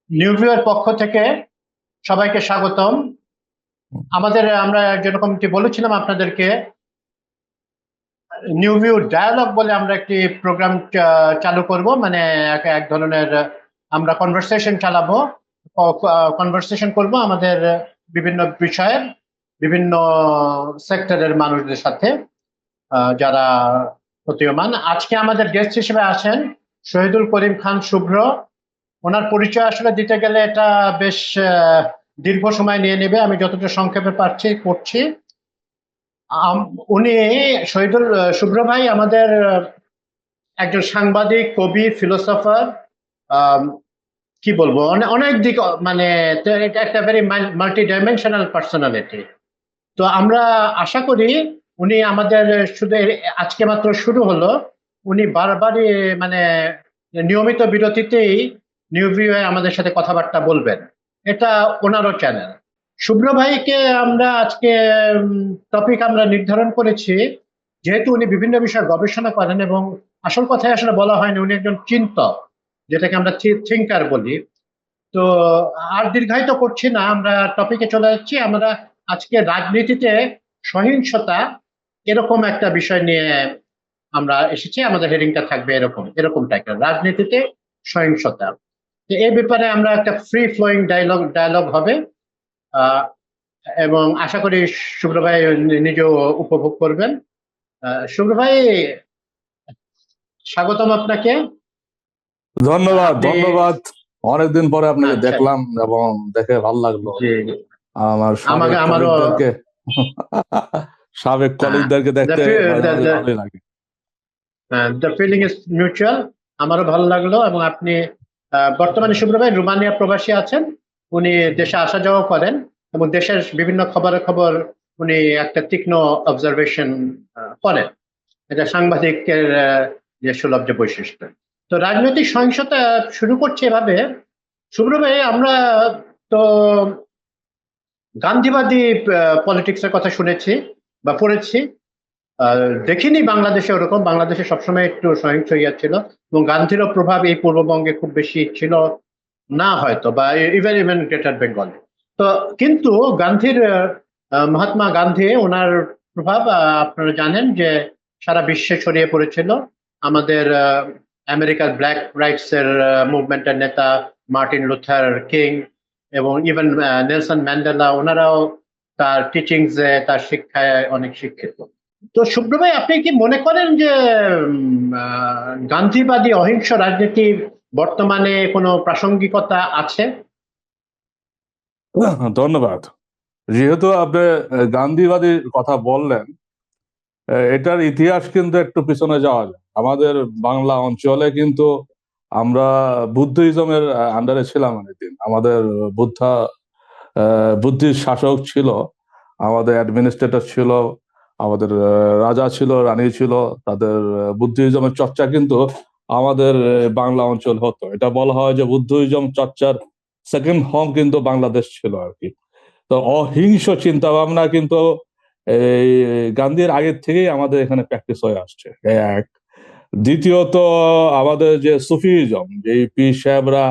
নিউভিউর পক্ষ থেকে সবাইকে স্বাগতম। আমরা যেরকমটি বলেছিলাম আপনাদেরকে, নিউভিউ ডায়ালগ বলে আমরা একটি প্রোগ্রাম চালু করব, মানে এক ধরনের আমরা কনভারসেশন চালাবো, কনভারসেশন করব আমাদের বিভিন্ন বিষয়ের, বিভিন্ন সেক্টরের মানুষদের সাথে যারা প্রতীয়মান। আজকে আমাদের গেস্ট হিসেবে আছেন শহীদুল করিম খান শুভ্র। ওনার পরিচয় আসলে দিতে গেলে এটা বেশ দীর্ঘ সময় নিয়ে নেবে, আমি যতটা সংক্ষেপে পারছি করছি। উনি শহীদুল শুভ্র ভাই আমাদের একজন সাংবাদিক, কবি, ফিলোসফার, কি বলবো, অনেক দিক, মানে এটা একটা ভেরি মাল্টি ডাইমেনশনাল পার্সোনালিটি। তো আমরা আশা করি উনি আমাদের শুধু আজকে মাত্র শুরু হলো, উনি বারবারই মানে নিয়মিত বিরতিতেই নিউভিউ আমাদের সাথে কথাবার্তা বলবেন। এটা ওনারও চ্যানেল। শুভ্র ভাইকে আমরা আজকে টপিক আমরা নির্ধারণ করেছি, যেহেতু উনি বিভিন্ন বিষয়ে গবেষণা করেন এবং আসল কথায় আসলে বলা হয়নি, উনি একজন চিন্তক, যেটাকে আমরা থিঙ্কার বলি। তো আর দীর্ঘায়িত করছি না, আমরা টপিকে চলে যাচ্ছি। আমরা আজকে রাজনীতিতে সহিংসতা এরকম একটা বিষয় নিয়ে আমরা এসেছি। আমাদের হেডিংটা থাকবে এরকম এরকম টাইপের, রাজনীতিতে সহিংসতা। তো এই ব্যাপারে আমরা একটা ফ্রি ফ্লোয়িং ডায়লগ হবে, এবং আশা করি শুভ্র ভাই নিজেও উপভোগ করবেন। শুভ্র ভাই, স্বাগতম আপনাকে। ধন্যবাদ ধন্যবাদ। অনেকদিন পরে আপনাকে আচ্ছা, দেখলাম এবং দেখে ভালো লাগলো। জি, আমার আমাকে সাবেক আমারও কলিগদেরকে সাবেক কলিগদেরকে দেখতে ভালোই লাগে। The feeling is mutual. আমারও ভালো লাগলো। এবং আপনি বর্তমানে শুভ্র ভাই রোমানিয়া প্রবাসী আছেন। উনি দেশে আসা যাওয়া করেন এবং দেশের বিভিন্ন খবর উনি একটা তীক্ষ্ণ অবজারভেশন করেন। এটা সাংবাদিকের যে সুলভ বৈশিষ্ট্য। তো রাজনৈতিক সহিংসতা শুরু করছে এভাবে। শুভ্র ভাই, আমরা তো গান্ধীবাদী পলিটিক্সের কথা শুনেছি বা পড়েছি, দেখিনি বাংলাদেশে ওরকম। বাংলাদেশে সবসময় একটু সহিংস ছিল এবং গান্ধীরও প্রভাব এই পূর্ববঙ্গে খুব বেশি ছিল না হয়তো, বা ইভেন গ্রেটার বেঙ্গল। তো কিন্তু গান্ধীর মহাত্মা গান্ধী, ওনার প্রভাব আপনারা জানেন যে সারা বিশ্বে ছড়িয়ে পড়েছিল। আমাদের আমেরিকার ব্ল্যাক রাইটস এর মুভমেন্টের নেতা মার্টিন লুথার কিং এবং ইভেন নেলসন ম্যান্ডেলা, ওনারাও তার টিচিংসে, তার শিক্ষায় অনেক শিক্ষিত। তো শুভ্র ভাই, আপনি কি মনে করেন যে গান্ধীবাদী অহিংস রাজনীতির বর্তমানে কোনো প্রাসঙ্গিকতা আছে? ধন্যবাদ। যেহেতু আপনি গান্ধীবাদীর কথা বললেন, এটার ইতিহাস কিন্তু একটু পিছনে যাওয়া যায়। আমাদের বাংলা অঞ্চলে কিন্তু আমরা বুদ্ধিজমের আন্ডারে ছিলাম অনেকদিন। আমাদের বুদ্ধির শাসক ছিল, আমাদের অ্যাডমিনিস্ট্রেটর ছিল, আমাদের রাজা ছিল, রানী ছিল। তাদের বুদ্ধিজমের চর্চা কিন্তু আমাদের বাংলা অঞ্চল হতো। এটা বলা হয় যে বুদ্ধিজম চর্চার সেকেন্ড হোম কিন্তু বাংলাদেশ ছিল আর কি। তো অহিংস চিন্তা ভাবনা কিন্তু এই গান্ধীর আগের থেকেই আমাদের এখানে প্র্যাকটিস হয়ে আসছে, এক। দ্বিতীয়ত, আমাদের যে সুফিজম, যে পীর সাহেবরা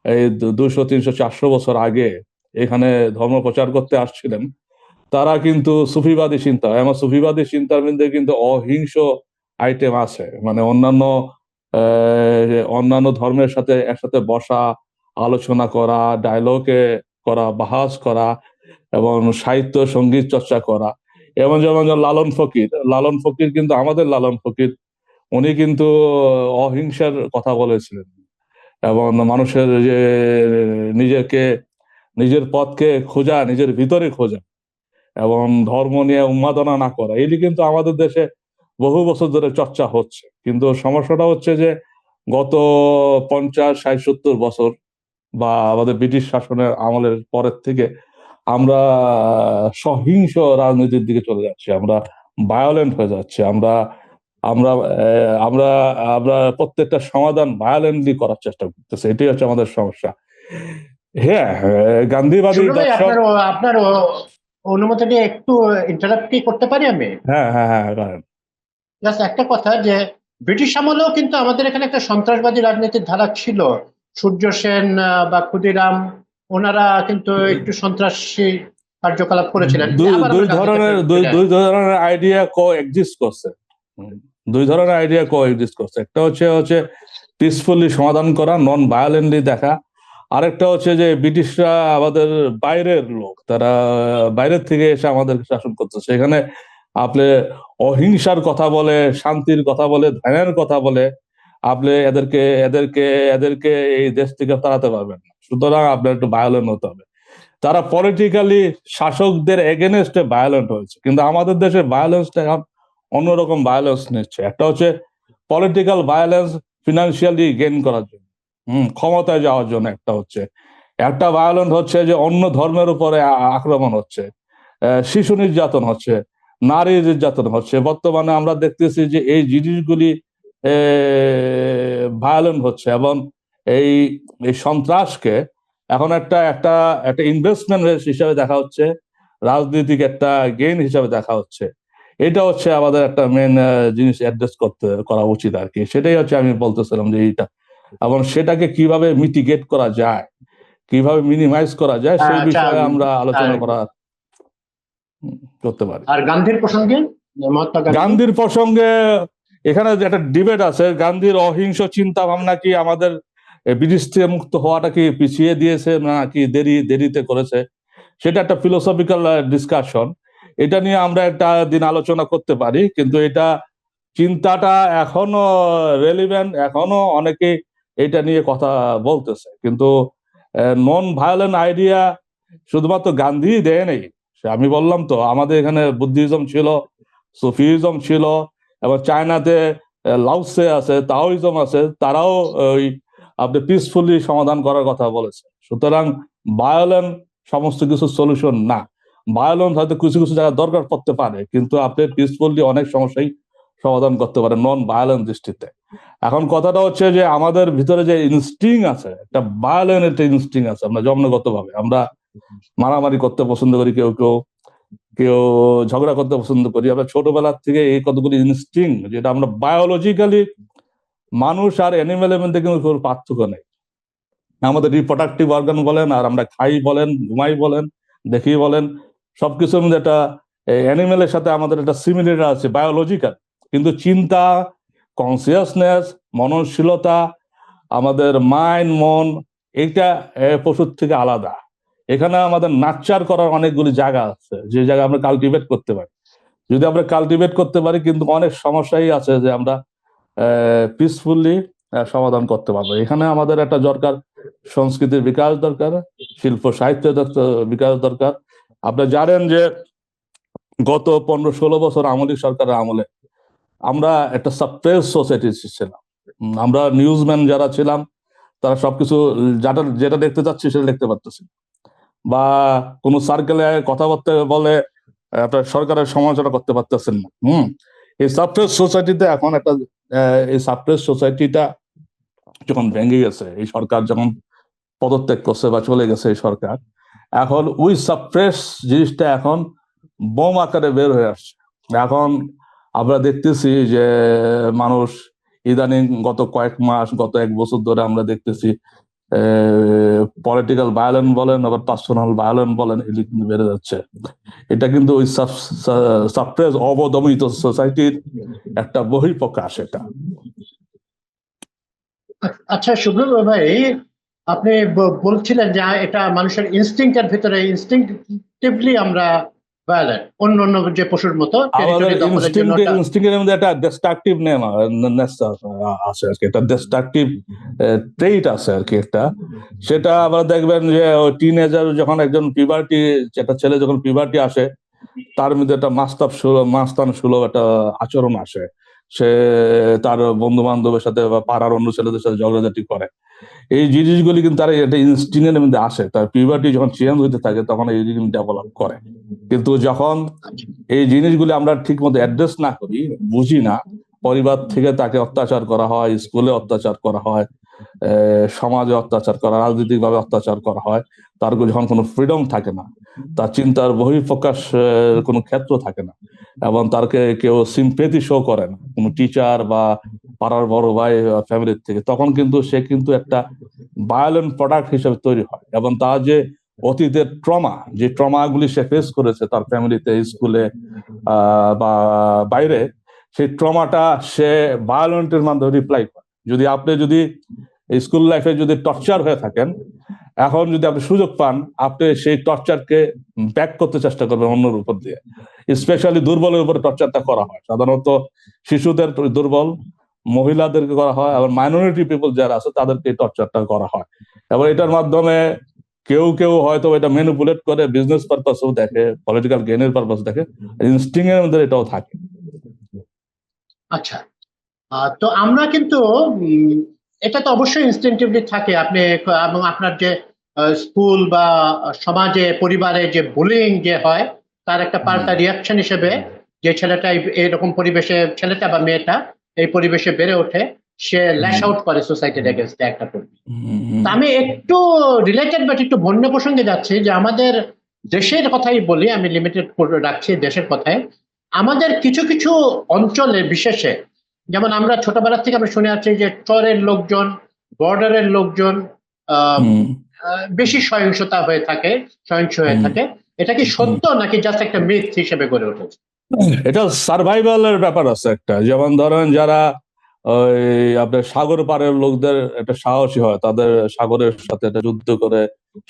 এই 200 300 400 বছর আগে এখানে ধর্ম প্রচার করতে আসছিলেন, তারা কিন্তু সুফিবাদী চিন্তা, এমন সুফিবাদী চিন্তার মধ্যে কিন্তু অহিংস আইটেম আছে। মানে অন্যান্য ধর্মের সাথে একসাথে বসা, আলোচনা করা, ডায়লগে করা, বাহাস করা এবং সাহিত্য সঙ্গীত চর্চা করা। যেমন লালন ফকির কিন্তু আমাদের লালন ফকির, উনি কিন্তু অহিংসার কথা বলেছিলেন এবং মানুষের যে নিজের পথকে খোঁজা, নিজের ভিতরে খোঁজা এবং ধর্ম নিয়ে উন্মাদনা না করা, এটি কিন্তু আমাদের দেশে বহু বছর ধরে চর্চা হচ্ছে। কিন্তু সমস্যাটা হচ্ছে যে গত 50 60 70 বছর বা আমাদের ব্রিটিশ শাসনের আমলের পরের থেকে আমরা সহিংস রাজনীতির দিকে চলে যাচ্ছি, আমরা ভায়োলেন্ট হয়ে যাচ্ছি। আমরা আমরা আমরা আমরা প্রত্যেকটা সমাধান ভায়োলেন্টলি করার চেষ্টা করতেছি, এটাই হচ্ছে আমাদের সমস্যা। হ্যাঁ, গান্ধীবাদী শুভ্র ভাই, দর্শন। আপনার অনুমতি নিয়ে একটু ইন্টারাপ্ট কি করতে পারি আমি? হ্যাঁ হ্যাঁ হ্যাঁ, করেন। জাস্ট একটা কথা, যে ব্রিটিশ আমলেও কিন্তু আমাদের এখানে একটা সন্ত্রাসবাদী রাজনীতির ধারা ছিল। সূর্য সেন বা ক্ষুদিরাম, ওনারা কিন্তু একটু সন্ত্রাসী কার্যকলাপ করেছিলেন। দুই আবার দুই আমরা গান্ধী ধরনের ফিরে দুই আসি। ধরনের আইডিয়া কো এক্সিস্ট করছে। দুই ধরনের আইডিয়া কো এক্সিস্ট করছে। একটা হচ্ছে পিসফুলি সমাধান করা, নন ভায়োলেন্টলি দেখা। আরেকটা হচ্ছে যে ব্রিটিশরা আমাদের বাইরের লোক, তারা বাইরের থেকে এসে আমাদেরকে শাসন করতেছে। সেখানে আপনি অহিংসার কথা বলে, শান্তির কথা বলে, ধ্যানের কথা বলে আপনি এদেরকে এদেরকে এই দেশ থেকে তাড়াতে পারবেন না। সুতরাং আপনার একটু ভায়োলেন্ট হতে হবে। তারা পলিটিক্যালি শাসকদের এগেনস্টে ভায়োলেন্ট হয়েছে, কিন্তু আমাদের দেশে ভায়োলেন্সটা এখন অন্যরকম ভায়োলেন্স নিচ্ছে। একটা হচ্ছে পলিটিক্যাল ভায়োলেন্স, ফিনান্সিয়ালি গেইন করার জন্য, ক্ষমতায় যাওয়ার জন্য। একটা ভায়োলেন্স হচ্ছে যে অন্য ধর্মের উপরে আক্রমণ হচ্ছে, শিশু নির্যাতন হচ্ছে, নারী নির্যাতন হচ্ছে। বর্তমানে আমরা দেখতেছি যে এই জিনিসগুলি ভায়োলেন্ট হচ্ছে, এবং এই এই সন্ত্রাসকে এখন একটা একটা একটা ইনভেস্টমেন্ট হিসাবে দেখা হচ্ছে, রাজনৈতিক একটা গেইন হিসাবে দেখা হচ্ছে। এটা হচ্ছে আমাদের একটা মেন জিনিস অ্যাড্রেস করা উচিত আর কি। সেটাই হচ্ছে আমি বলতেছিলাম যে এইটা, এবং সেটাকে কিভাবে মিটিগেট করা যায়, কিভাবে মিনিমাইজ করা যায়, সেই আচ্ছা, বিষয়ে আমরা আর আলোচনা করতে পারি। আর গান্ধীর প্রসঙ্গে, মহাত্মা গান্ধী। গান্ধীর প্রসঙ্গে এখানে যে একটা ডিবেট আছে, গান্ধীর অহিংস চিন্তা ভাবনা কি আমাদের ব্রিটিশ থেকে মুক্ত হওয়াটা কি পিছিয়ে দিয়েছে নাকি দেরিতে করেছে, সেটা একটা ফিলোসফিক্যাল ডিসকাশন। এটা নিয়ে আমরা একটা দিন আলোচনা করতে পারি, কিন্তু এটা চিন্তাটা এখনো রেলিভেন্ট, এখনো অনেকে এটা নিয়ে কথা বলতেছে। কিন্তু নন ভায়োলেন্ট আইডিয়া শুধুমাত্র গান্ধী দেয় নেই। আমি বললাম তো, আমাদের এখানে বুদ্ধিজম ছিল, সুফিজম ছিল, এবং চায়নাতে লাওসে আছে, তাওইজম আছে, তারাও ওই আপনি পিসফুলি সমাধান করার কথা বলেছে। সুতরাং ভায়োলেন্ট সমস্ত কিছু সলিউশন না। ভায়োলেন্স হয়তো কিছু কিছু জায়গায় দরকার পড়তে পারে, কিন্তু আপনি পিসফুলি অনেক সমস্যাই সমাধান করতে পারেন নন ভায়োলেন্ট দৃষ্টিতে। এখন কথাটা হচ্ছে যে আমাদের ভিতরে যে ইনস্টিং আছে, একটা ভায়োলেন্ট একটা ইনস্টিং আছে, আমরা জন্মগত ভাবে আমরা মারামারি করতে পছন্দ করি, কেউ কেউ কেউ ঝগড়া করতে পছন্দ করি। আমরা ছোটবেলার থেকে এই কতগুলি ইনস্টিং, যেটা আমরা বায়োলজিক্যালি, মানুষ আর অ্যানিমেলের মধ্যে কিন্তু কোনো পার্থক্য নেই। আমাদের রিপ্রোডাক্টিভ অর্গান বলেন, আর আমরা খাই বলেন, ঘুমাই বলেন, দেখি বলেন, সবকিছুর মধ্যে একটা অ্যানিমেলের সাথে আমাদের একটা সিমিলার আছে বায়োলজিক্যাল। কিন্তু চিন্তা, কনসিয়াসনেস, মননশীলতা, আমাদের মাইন্ড, মন, এইটা পশুর থেকে আলাদা। এখানে আমাদের নাচার করার অনেকগুলি জায়গা আছে, যে জায়গা আমরা কাল্টিভেট করতে পারি। যদি আমরা কাল্টিভেট করতে পারি, কিন্তু অনেক সমস্যাই আছে যে আমরা পিসফুলি সমাধান করতে পারবো। এখানে আমাদের একটা দরকার, সংস্কৃতির বিকাশ দরকার, শিল্প সাহিত্যের বিকাশ দরকার। আপনারা জানেন যে গত 15-16 বছর আমলি সরকারের আমলে আমরা একটা সাপ্রেস সোসাইটি ছিলাম। আমরা নিউজম্যান যারা ছিলাম, তারা সবকিছু যেটা দেখতে চাচ্ছি সেটা দেখতে পারতেছি, বা কোনো সার্কেলে কথাবার্তা বলে আপনার সরকারের সমালোচনা করতে পারতেছেন না। এই সাপ্রেস সোসাইটিতে এখন একটা এই সাপ্রেস সোসাইটিটা যখন ভেঙে গেছে, এই সরকার যখন পদত্যাগ করছে বা চলে গেছে এই সরকার, এখন ওই সাপ্রেস জিনিসটা এখন বোম আকারে বের হয়ে আসছে। এখন আমরা দেখতেছি যে মানুষ ইদানিং গত কয়েক মাস, গত 1 বছর ধরে আমরা দেখতেছি পলিটিক্যাল ভায়োলেন্স বলেন, আবার পার্সোনাল ভায়োলেন্স বলেন, এগুলি কিন্তু বেড়ে যাচ্ছে। এটা কিন্তু ওই সাপ্রেস, অবদমিত সোসাইটির একটা বহিঃপ্রকাশ এটা। আচ্ছা সুব্রত ভাই, আপনি বলছিলেন যে এটা মানুষের ইনস্টিংক্টের ভিতরে, ইনস্টিংক্টিভলি আমরা ভায়োলেন্ট, অন্য অন্য যে পশুর মতো আমাদের টেরিটরি দখলের জন্য ইনস্টিংক্টের মধ্যে একটা ডিস্ট্রাকটিভ নেম আছে আর কি, একটা ডিস্ট্রাকটিভ ট্রেইট আছে আর কি একটা। সেটা আবার দেখবেন যে টিনেজার যখন একজন পিবার্টি, একটা ছেলে যখন পিবার্টি আসে, তার মধ্যে একটা মাস্তান সুলভ একটা আচরণ আসে। সে তার বন্ধু বান্ধবের সাথে বা পাড়ার অন্য ছেলেদের সাথে ঝগড়াঝাটি করে। এই জিনিসগুলি কিন্তু তার একটা ইনস্টিংক্টের মধ্যে আসে। তার পিউবার্টি যখন চেঞ্জ হইতে থাকে, তখন এই জিনিস ডেভেলপ করে। কিন্তু যখন এই জিনিসগুলি আমরা ঠিক মতো অ্যাড্রেস না করি, বুঝি না, পরিবার থেকে তাকে অত্যাচার করা হয়, স্কুলে অত্যাচার করা হয়, সমাজে অত্যাচার করা, রাজনৈতিক ভাবে অত্যাচার করা হয়, তার যখন কোনো ফ্রিডম থাকে না, তার চিন্তার বহিঃপ্রকাশ কোনো ক্ষেত্র থাকে না, এবং তারকে কেউ সিম্পেথি শো করে না, কোনো টিচার বা পাড়ার বড় ভাই ফ্যামিলির থেকে, তখন কিন্তু সে কিন্তু একটা ভায়োলেন্ট প্রোডাক্ট হিসেবে তৈরি হয়। এবং তার যে অতীতের ট্রমা, যে ট্রমাগুলি সে ফেস করেছে তার ফ্যামিলিতে, স্কুলে বা বাইরে, সেই ট্রমাটা সে ভায়োলেন্টের মাধ্যমে রিপ্লাই করে। যদি স্কুল লাইফে যদি টর্চার হয়ে থাকেন, এখন যদি আপনি সুযোগ পান, আপনি সেই টর্চারকে ব্যাক করতে চেষ্টা করবেন অন্যের উপর দিয়ে। স্পেশালি দুর্বলের উপরে টর্চারটা করা হয়, সাধারণত শিশুদের দুর্বল, মহিলাদেরকে করা হয়, আবার মাইনরিটি পিপল যারা আছে তাদেরকে টর্চারটা করা হয়। এবং এটার মাধ্যমে কেউ কেউ হয়তো এটা ম্যানিপুলেট করে বিজনেস পারপাসও দেখে, পলিটিক্যাল গেইনের পারপাস দেখে, ইনস্টিং এর মধ্যে এটাও থাকে। আচ্ছা, তো আমরা কিন্তু এটা তো অবশ্যই ইনস্টিংটিভলি থাকে। আপনি এবং আপনার যে স্কুল বা সমাজে, পরিবারে যে বুলিং যে হয়, তার একটা পাল্টা রিয়াকশন হিসেবে যে ছেলেটা এরকম পরিবেশে, ছেলেটা বা মেয়েটা এই পরিবেশে বেড়ে ওঠে, সে ল্যাশ আউট করে সোসাইটির এগেইনস্টে একটা পরিবেশ। তা আমি একটু রিলেটেড বাট একটু বন্য প্রসঙ্গে যাচ্ছি, যে আমাদের দেশের কথাই বলি, আমি লিমিটেড রাখছি দেশের কথায়। আমাদের কিছু কিছু অঞ্চলে বিশেষে, যেমন আমরা ছোটবেলা থেকে আমরা শুনে আসছি যে চরের লোকজন, বর্ডারের লোকজন বেশি সহিংসতা হয়ে থাকে, সহিংস হয়ে থাকে। এটা কি সত্য নাকি জাস্ট একটা মিথ হিসেবে গড়ে উঠেছে? এটা সার্ভাইভালের ব্যাপার আছে একটা। যেমন ধরেন যারা ওই আপনার সাগর পাড়ের লোকদের একটা সাহসী হয়, তাদের সাগরের সাথে একটা যুদ্ধ করে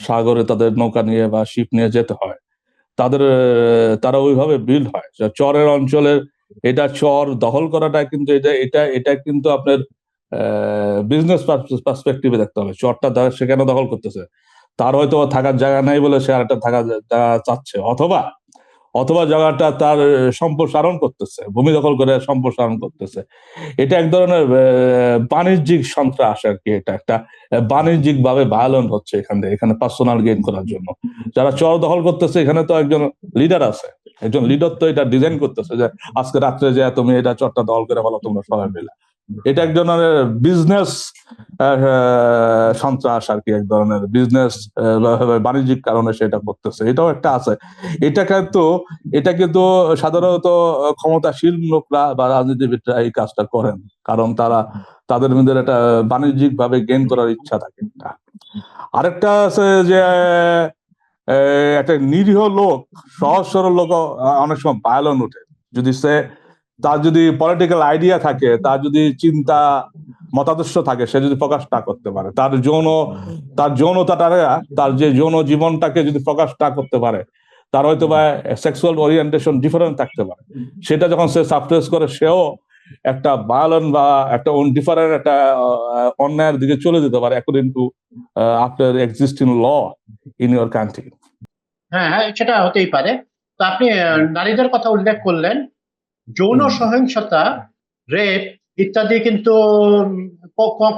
সাগরে তাদের নৌকা নিয়ে বা শিপ নিয়ে যেতে হয়, তাদের তারা ওইভাবে বিল্ড হয়। চরের অঞ্চলের এটা চর দখল করাটা কিন্তু এটা এটা এটা কিন্তু আপনার বিজনেস পার্সপেক্টিভে দেখতে হবে। চরটা সে কেন দখল করতেছে, তার হয়তো থাকার জায়গা নাই বলে সে আরেকটা থাকার জায়গা চাচ্ছে, অথবা অথবা জায়গাটা তার সম্প্রসারণ করতেছে, ভূমি দখল করে সম্প্রসারণ করতেছে। এটা এক ধরনের বাণিজ্যিক সন্ত্রাস আর কি। এটা একটা বাণিজ্যিক ভাবে ভায়োলেন্ট হচ্ছে এখান থেকে, এখানে পার্সোনাল গেইন করার জন্য। যারা চর দখল করতেছে, এখানে তো একজন লিডার আছে, একজন লিডার তো এটা ডিজাইন করতেছে যে আজকে রাত্রে যে তুমি এটা চরটা দখল করে ফেলো তোমরা সবাই মিলে। এটা এক ধরনের বিজনেস সন্ত্রাস আর কি, এক ধরনের বিজনেস বাণিজ্যিক কারণে সেটা করতেছে, এটাও একটা আছে। এটা কিন্তু সাধারণত ক্ষমতাশীল লোকরা বা রাজনীতিবিদরা এই কাজটা করেন, কারণ তাদের মধ্যে একটা বাণিজ্যিক ভাবে গেইন করার ইচ্ছা থাকে। আরেকটা আছে যে একটা নিরীহ লোক, সহজ সরল লোক অনেক সময় ভায়োলেন্ট উঠে, যদি তার যদি পলিটিক্যাল আইডিয়া থাকে, তার যদি চিন্তা মতাদর্শ থাকে, সে যদি প্রকাশ না করতে পারে, তার যৌনতাটা, তার যে যৌন জীবনটাকে যদি প্রকাশ না করতে পারে, তার হয়তো বা সেক্সুয়াল ওরিয়েন্টেশন ডিফারেন্ট থাকতে পারে, সেটা যখন সে সাপ্রেস করে, সেও একটা ভায়োলেন্ট বা একটা ডিফারেন্ট একটা অন্যায়ের দিকে চলে যেতে পারে, according to after existing law in your country. হ্যাঁ হ্যাঁ, সেটা হতেই পারে। তো আপনি নারীদের কথা উল্লেখ করলেন, যৌন সহিংসতা, রেপ ইত্যাদি কিন্তু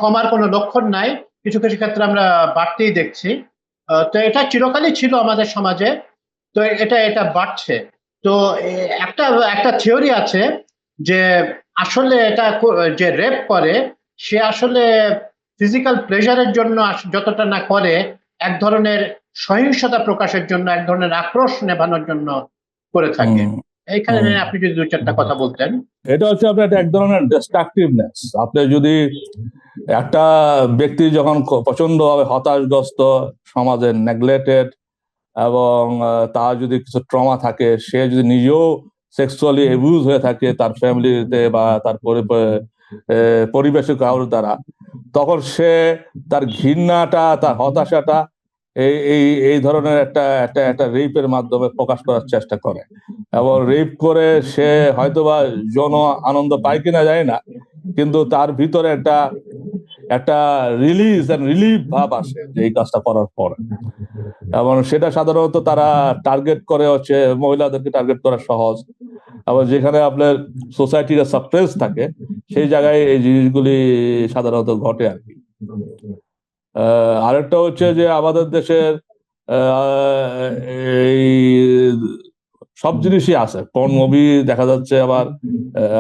কমার কোনো লক্ষণ নাই, কিছু কিছু ক্ষেত্রে আমরা বাড়তেই দেখছি। তো এটা চিরকালই ছিল আমাদের সমাজে, তো এটা এটা বাড়ছে। তো একটা একটা থিওরি আছে যে আসলে এটা যে রেপ করে, সে আসলে ফিজিক্যাল প্লেজারের জন্য যতটা না করে, এক ধরনের সহিংসতা প্রকাশের জন্য, এক ধরনের আক্রোশ নেভানোর জন্য করে থাকে। এইখানে আপনি যদি দু চারটা কথা বলতেন। এটা হচ্ছে আপনার এক ধরনের ডিস্ট্রাকটিভনেস। আপনি যদি একটা ব্যক্তি যখন প্রচন্ডভাবে হতাশগ্রস্ত, সমাজে নেগলেক্টেড, এবং তার যদি কিছু ট্রমা থাকে, সে যদি নিজেও সেক্সুয়ালি অ্যাবিউজ হয়ে থাকে তার ফ্যামিলিতে বা তার পরিবেশে কারোর দ্বারা, তখন সে তার ঘৃণাটা, তার হতাশাটা এই এই এই ধরনের একটা একটা একটা রেপের মাধ্যমে প্রকাশ করার চেষ্টা করে। এবং রেপ করে সে হয়তোবা যৌন আনন্দ পায় কিনা যায় না, কিন্তু তার ভিতরে একটা একটা রিলিফ ভাব আসে যে এই কাজটা করার পর। এবং সেটা সাধারণত তারা টার্গেট করে হচ্ছে মহিলাদেরকে টার্গেট করা সহজ, আবার যেখানে আপনার সোসাইটির সাপ্রেস থাকে, সেই জায়গায় এই জিনিসগুলি সাধারণত ঘটে আর কি। আরেকটা হচ্ছে যে আমাদের দেশের এই সব জিনিসই আছে, পর্ন মুভি দেখা যাচ্ছে, আবার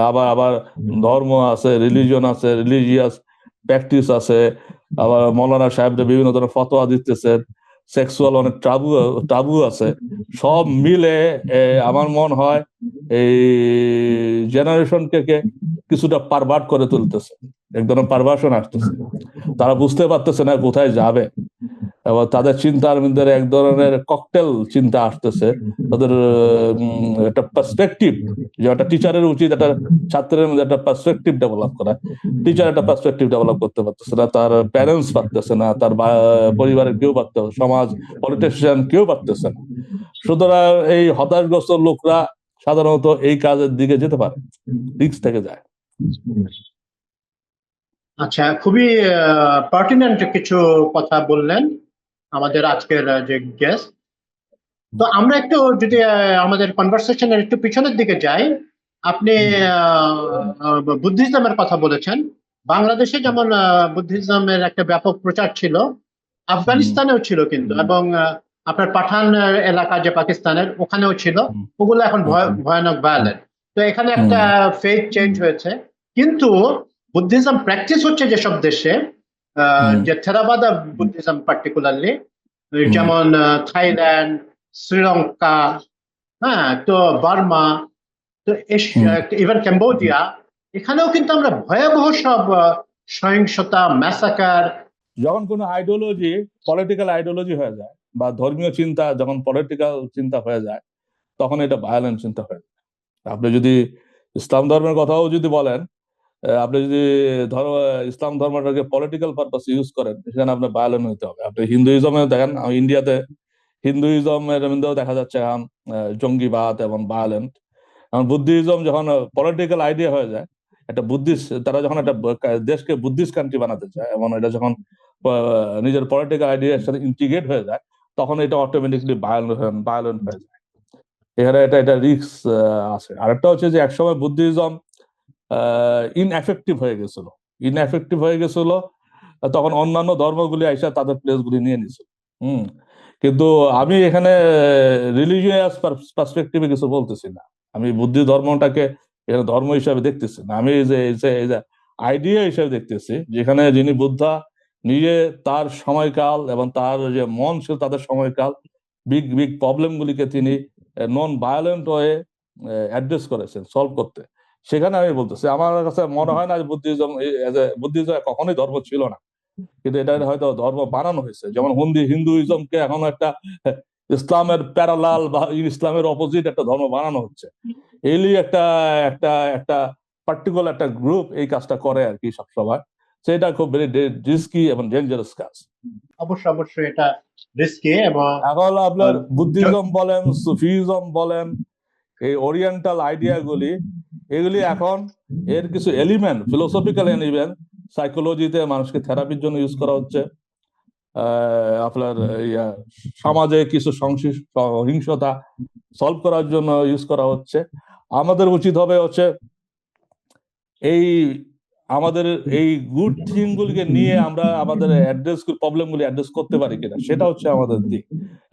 আবার আবার ধর্ম আছে, রিলিজিয়ন আছে, রিলিজিয়াস প্র্যাকটিস আছে, আবার মৌলানা সাহেবরা বিভিন্ন ধরনের ফতোয়া দিতেছেন, সেক্সুয়াল অনেক টাবু আছে, সব মিলে আমার মনে হয় এই জেনারেশনকে কিছুটা পারভার্ট করে তুলতেছে, এক ধরনের পারভার্সন আসতেছে। তারা বুঝতে পারতেছে না কোথায় যাবে, এবং তাদের চিন্তার মধ্যে এক ধরনের ককটেল চিন্তা আসতেছে। তাদের একটা পার্সপেক্টিভ, যে একটা টিচারের উচিত একটা ছাত্রের মধ্যে একটা পার্সপেক্টিভ ডেভেলপ করা, টিচার একটা পার্সপেক্টিভ ডেভেলপ করতে পারতেছে না, তার প্যারেন্টস পারতেছে না, তার পরিবারের কেউ পারতেছে, সমাজ পলিটিশিয়ান কেউ পারতেছে না। সুতরাং এই হতাশগ্রস্ত লোকরা সাধারণত এই কাজের দিকে যেতে পারে, রিস্ক থেকে যায়। আচ্ছা, খুবই পার্টিনেন্ট কিছু কথা বললেন আমাদের আজকের যে গেস্ট। তো আমরা একটু যদি আমাদের কনভারসেশনের একটু পিছনের দিকে যাই, আপনি বুদ্ধিজমের কথা বলেছেন। বাংলাদেশে যেমন বুদ্ধিজমের একটা ব্যাপক প্রচার ছিল, আফগানিস্তানেও ছিল কিন্তু, এবং আপনার পাঠান এলাকা যে পাকিস্তানের, ওখানেও ছিল। ওগুলো এখন ভয়ানক ভায়োলেন্ট। তো এখানে একটা ফেথ চেঞ্জ হয়েছে, কিন্তু বুদ্ধিজম প্র্যাকটিস হচ্ছে যেসব দেশে, যে থেরাবাদা বুদ্ধিজম পার্টিকুলারলি, যেমন থাইল্যান্ড, শ্রীলঙ্কা, হ্যাঁ, তো বার্মা, তো ইভেন ক্যাম্বোডিয়া, এখানেও কিন্তু আমরা ভয়াবহ সব সহিংসতা, ম্যাসাকার। যখন কোনো আইডিওলজি পলিটিক্যাল আইডিওলজি হয়ে যায়, বা ধর্মীয় চিন্তা যখন পলিটিক্যাল চিন্তা হয়ে যায়, তখন এটা ভায়োলেন্ট চিন্তা হয়ে যায়। আপনি যদি ইসলাম ধর্মের কথাও যদি বলেন, আপনি যদি ইসলাম ধর্মটাকে পলিটিক্যাল পারপাস ইউজ করেন, সেখানে আপনার ভায়োলেন্ট হতে হবে। আপনি হিন্দুইজমে দেখেন, ইন্ডিয়াতে হিন্দুইজমের মধ্যেও দেখা যাচ্ছে এখন জঙ্গিবাদ এবং ভায়োলেন্ট। এখন বুদ্ধিজম যখন পলিটিক্যাল আইডিয়া হয়ে যায়, একটা বুদ্ধিস্ট, তারা যখন একটা দেশকে বুদ্ধিস্ট কান্ট্রি বানাতে চায়, এবং এটা যখন নিজের পলিটিক্যাল আইডিয়ার সাথে ইন্টিগ্রেট হয়ে যায়, তখন এটা অটোমেটিকলি ভায়োলেন্ট হয়ে যায়। এখানে এটা রিস্ক আছে। আরেকটা হচ্ছে যে একসময় বুদ্ধিজম ইনএফেক্টিভ হয়ে গেছিল, তখন অন্যান্য ধর্মগুলি আইসা তাদের প্লেসগুলি নিয়ে নিছিল। কিন্তু আমি এখানে রিলিজিয়াস পার্সপেক্টিভে কিছু বলতেছি না, আমি বুদ্ধি ধর্মটাকে এখানে ধর্ম হিসাবে দেখতেছি না, আমি এই যে আইডিয়া হিসাবে দেখতেছি, যেখানে যিনি বুদ্ধা নিজে তার সময়কাল এবং তার যে মন ছিল তাদের সময়কাল, বিগ বিগ প্রবলেম গুলিকে তিনি নন ভায়োলেন্ট ওয়ে অ্যাড্রেস করেছেন সলভ করতে। সেখানে আমি বলতেছি, আমার কাছে মনে হয় না যে বুদ্ধিজম কখনোই ধর্ম ছিল না, কিন্তু এটা হয়তো ধর্ম বানানো হয়েছে। যেমন হিন্দুইজমকে এখন একটা ইসলামের প্যারালাল বা ইসলামের অপোজিট একটা ধর্ম বানানো হচ্ছে। এলি একটা একটা একটা পার্টিকুলার একটা গ্রুপ এই কাজটা করে আর কি সবসময়। সেটা খুব ভেরি রিস্কি এবং ডেঞ্জারাস কাজ। অবশ্যই এটা রিস্কি। এবং এখন আপনার বুদ্ধিজম বলেন, সুফিজম বলেন, এই ওরিয়েন্টাল আইডিয়া গুলি, এগুলি এখন এর কিছু এলিমেন্ট, ফিলোসফিক্যাল এলিমেন্ট সাইকোলজিতে মানুষকে থেরাপির জন্য ইউজ করা হচ্ছে। আপনার সমাজে কিছু সহিংসতা সলভ করার জন্য ইউজ করা হচ্ছে। আমাদের উচিত হবে হচ্ছে এই আমাদের এই গুড থিং গুলিকে নিয়ে আমরা আমাদের প্রবলেমগুলি অ্যাড্রেস করতে পারি কিনা, সেটা হচ্ছে আমাদের দিক।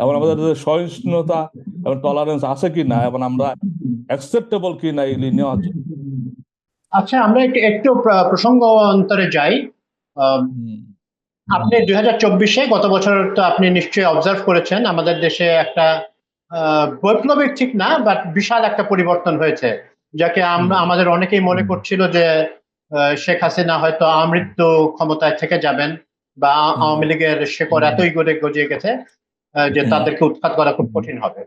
এবং আমাদের সহিষ্ণুতা এবং টলারেন্স আছে কিনা, এবং আমরা অ্যাকসেপ্টেবল কিনা এগুলি নেওয়ার জন্য। আচ্ছা, আমরা একটু প্রসঙ্গ অন্তরে যাই। আপনি 2024-এ, গত বছর তো আপনি নিশ্চয়ই অবজার্ভ করেছেন, আমাদের দেশে একটা বৈপ্লবিক ঠিক না, বাট বিশাল একটা পরিবর্তন হয়েছে, যাকে আমাদের অনেকেই মনে করছিল যে শেখ হাসিনা হয়তো আমৃত্যু ক্ষমতায় থেকে যাবেন, বা আওয়ামী লীগের শেকড় এতই গজিয়ে গেছে যে তাদেরকে উৎখাত করা খুব কঠিন হবে।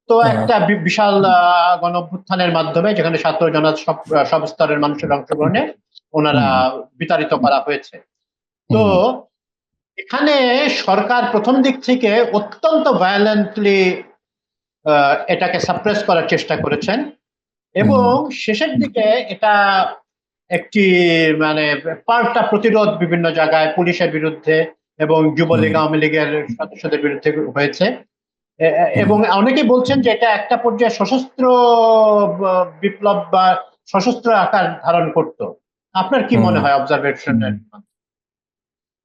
তো একটা বিশাল গণ অভ্যুত্থানের মাধ্যমে, যেখানে ছাত্র জনতা সব স্তরের মানুষের অংশগ্রহণে ওনারা বিতাড়িত করা হয়েছে। তো এখানে সরকার প্রথম দিক থেকে অত্যন্ত ভায়োলেন্টলি এটাকে সাপ্রেস করার চেষ্টা করেছেন, এবং শেষের দিকে এটা একটি মানে পাল্টা প্রতিরোধ বিভিন্ন জায়গায় পুলিশের বিরুদ্ধে এবং যুবলীগ আওয়ামী লীগের সদস্যদের বিরুদ্ধে হয়েছে। এবং অনেকেই বলছেন যে এটা একটা পর্যায়ে সশস্ত্র বিপ্লব বা সশস্ত্র আকার ধারণ করত। আপনার কি মনে হয় অবজারভেশনের?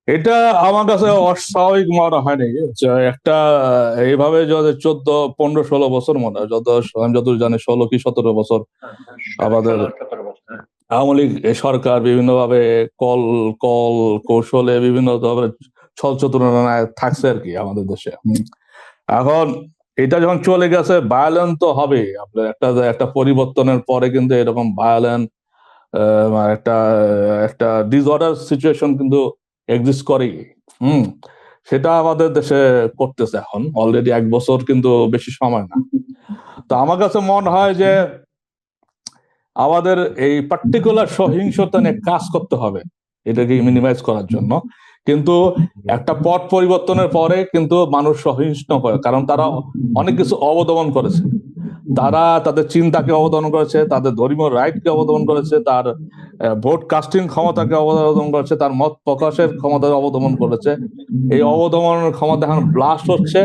এটা আমার কাছে অস্বাভাবিক মনে হয়নি। একটা এইভাবে যদি 14-15-16 বছর মনে হয়, আমি যত জানি 16 কি 17 বছর আমাদের আওয়ামী লীগ সরকার বিভিন্ন ভাবে কৌশলে বিভিন্ন ধরনের ছল তুলনায় থাকছে আর কি আমাদের দেশে। এখন এটা যখন চলে গেছে, ভায়োলেন্স তো হবে। আপনার একটা একটা পরিবর্তনের পরে কিন্তু এরকম ভায়োলেন্স একটা একটা ডিসঅর্ডার সিচুয়েশন কিন্তু এক্সিস্ট করেই। হুম সেটা আমাদের দেশে করতেছে এখন অলরেডি 1 বছর, কিন্তু বেশি সময় না। তো আমার কাছে মনে হয় যে আমাদের এই পার্টিকুলার সহিংসতা নিয়ে কাজ করতে হবে এটাকে মিনিমাইজ করার জন্য। কিন্তু একটা পট পরিবর্তনের পরে কিন্তু মানুষ সহিংস করে, কারণ তারা অনেক কিছু অবদমন করেছে। তারা তাদের চিন্তাকে অবদমন করেছে, তাদের ধর্মীয় রাইটকে অবদমন করেছে, তার ভোট কাস্টিং ক্ষমতাকে অবদমন করেছে, তার মত প্রকাশের ক্ষমতাকে অবদমন করেছে। এই অবদমনের ক্ষমতা এখন ব্লাস্ট হচ্ছে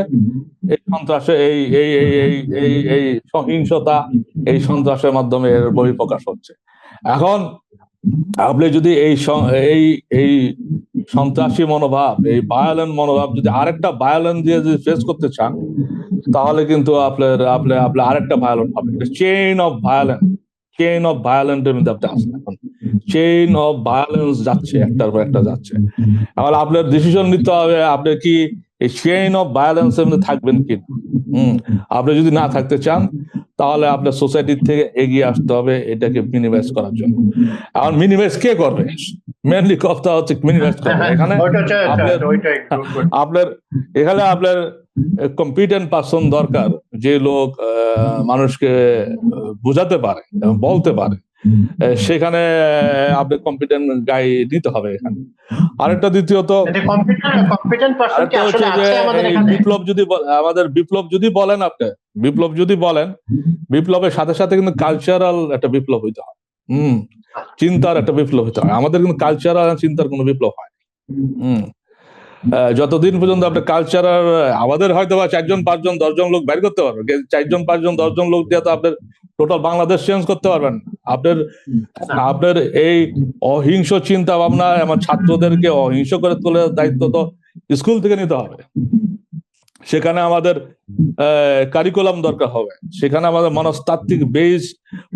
এই সন্ত্রাসে, এই এই এই এই এই এই সহিংসতা, এই সন্ত্রাসের মাধ্যমে এর বহিঃপ্রকাশ হচ্ছে। এখন আপনি যদি এই এই সন্ত্রাসী মনোভাব, এই ভায়োলেন্ট মনোভাব যদি আরেকটা ভায়োলেন্স দিয়ে যদি ফেস করতে চান, তাহলে কিন্তু আপনার আপনার আপনার আরেকটা ভায়োলেন্ট হবে। চেইন অফ ভায়োলেন্টের মধ্যে আপনি আসেন। এখন চেইন অফ ভায়োলেন্স যাচ্ছে, একটার পর একটা যাচ্ছে। এখন আপনার ডিসিশন নিতে হবে, আপনি কি এই চেইন অফ ভায়োলেন্সের মধ্যে থাকবেন কিনা। আপনি যদি না থাকতে চান, তাহলে আপনার সোসাইটির থেকে এগিয়ে আসতে হবে এটাকে মিনিমাইজ করার জন্য। এখন মিনিমাইজ কে করবে? মেনলি কথা হচ্ছে মিনিমাইজ করবে। এখানে আপনার আপনার এখানে আপনার কম্পিটেন্ট পারসন দরকার, যে লোক মানুষকে বোঝাতে পারে এবং বলতে পারে। সেখানে আপনি কম্পিটেন্ট গাই দিতে হবে এখানে। আরেকটা দ্বিতীয়ত আরেকটা হচ্ছে যে বিপ্লব যদি আমাদের বিপ্লব যদি বলেন, আপনি বিপ্লব যদি বলেন, বিপ্লবের সাথে সাথে কিন্তু কালচারাল একটা বিপ্লব হইতে হয়। চিন্তার একটা বিপ্লব হইতে হয়। আমাদের কিন্তু কালচারাল চিন্তার কোনো বিপ্লব হয়। যতদিন পর্যন্ত আপনার কালচারাল, আমাদের হয়তো বা 4 জন 5 জন 10 জন লোক বের করতে পারবে, 4 জন 5 জন 10 জন লোক দিয়ে তো আপনার টোটাল বাংলাদেশ চেঞ্জ করতে পারবেন। আপনার আপনার এই অহিংস চিন্তা ভাবনা আমার ছাত্রদেরকে অহিংস করে তোলার দায়িত্ব তো স্কুল থেকে নিতে হবে। সেখানে আমাদের কারিকুলাম দরকার হবে, সেখানে আমাদের মনস্তাত্ত্বিক বেস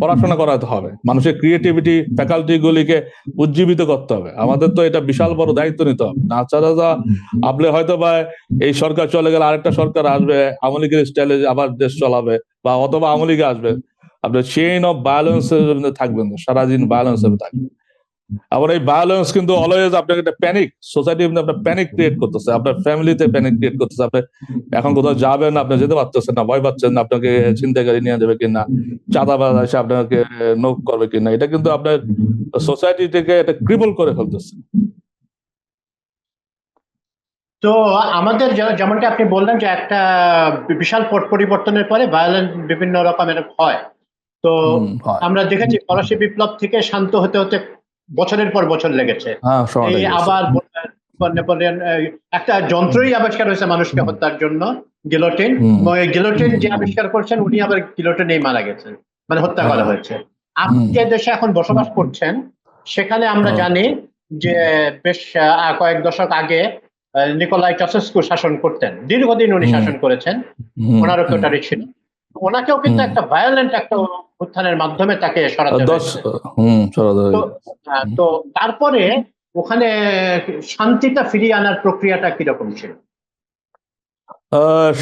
পড়াশোনা করাতে হবে, মানুষের ক্রিয়েটিভিটি ফ্যাকাল্টি গুলিকে উজ্জীবিত করতে হবে। আমাদের তো এটা বিশাল বড় দায়িত্ব নিতে হবে। না ছাড়া আপনি হয়তো বা এই সরকার চলে গেলে আরেকটা সরকার আসবে, আওয়ামী লীগের স্টাইলে আবার দেশ চালাবে, বা অথবা আওয়ামী লীগে আসবে, আপনার চেইন অফ ভায়োলেন্সের থাকবেন, সারাদিন ভায়োলেন্সের থাকবেন। আবার এই ভায়োলেন্স কিন্তু অলওয়েজ আপনাকে একটা প্যানিক, সোসাইটি আপনার প্যানিক ক্রিয়েট করতেছে, আপনার ফ্যামিলিতে প্যানিক ক্রিয়েট করতেছে। আপনি এখন কোথাও যাবেন, আপনি যেতে পারতেছেন না, ভয় পাচ্ছেন না, আপনাকে ছিনতাইকারী নিয়ে যাবে কিনা, চাঁদাবাজ এসে আপনাকে নোক করবে কিনা। এটা কিন্তু আপনার সোসাইটি থেকে এটা ক্রিপল করে ফেলতেছে। তো আমাদের যেমনটা আপনি বললেন যে একটা বিশাল পট পরিবর্তনের পরে ভায়োলেন্স বিভিন্ন রকমের হয়। তো আমরা দেখেছি ফরাসি বিপ্লব থেকে শান্ত হতে হতে বছরের পর বছর লেগেছে। এই আবার একটা যন্ত্রই আবিষ্কার হয়েছে মানুষকে হত্যার জন্য, গিলোটিন। গিলোটিন যে আবিষ্কার করছেন উনি আবার গিলোটিনেই মারা গেছেন, মানে হত্যা করা হয়েছে। আপনি যে দেশে এখন বসবাস করছেন সেখানে আমরা জানি যে বেশ কয়েক দশক আগে নিকোলাই চাসেস্কু শাসন করতেন, দীর্ঘদিন উনি শাসন করেছেন, ওনারও কেউটারি ছিল। ওনাকেও কিন্তু একটা ভায়োলেন্ট একটা উত্থানের মাধ্যমে তাকে সরাতে হয়েছে। তো তারপরে ওখানে শান্তিটা ফিরিয়ে আনার প্রক্রিয়াটা কিরকম ছিল?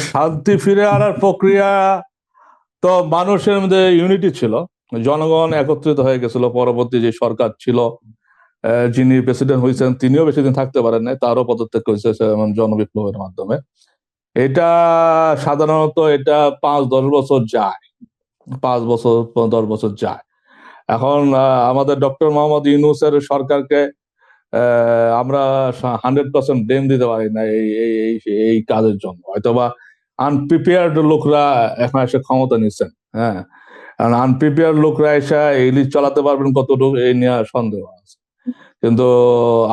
শান্তি ফিরে আনার প্রক্রিয়া তো মানুষের মধ্যে ইউনিটি ছিল, জনগণ একত্রিত হয়ে গেছিল। পরবর্তী যে সরকার ছিল, যিনি প্রেসিডেন্ট হয়েছেন, তিনিও বেশি দিন থাকতে পারেন নাই, তারও পদত্যাগ করেছে জনবিপ্লবের মাধ্যমে। এটা সাধারণত এটা 5-10 বছর যায়, 5-10 বছর যায়। এখন আমাদের ডক্টর মোহাম্মদ ইউনূসের সরকারকে আমরা 100% ব্লেম দিতে পারি না এই কাজের জন্য। হয়তোবা আনপ্রিপেয়ার্ড লোকরা এখন এসে ক্ষমতা নিচ্ছেন। হ্যাঁ, আনপ্রিপেয়ার লোকরা এসে এই লিস্ট চালাতে পারবেন কতটুকু, এই নিয়ে সন্দেহ আছে। কিন্তু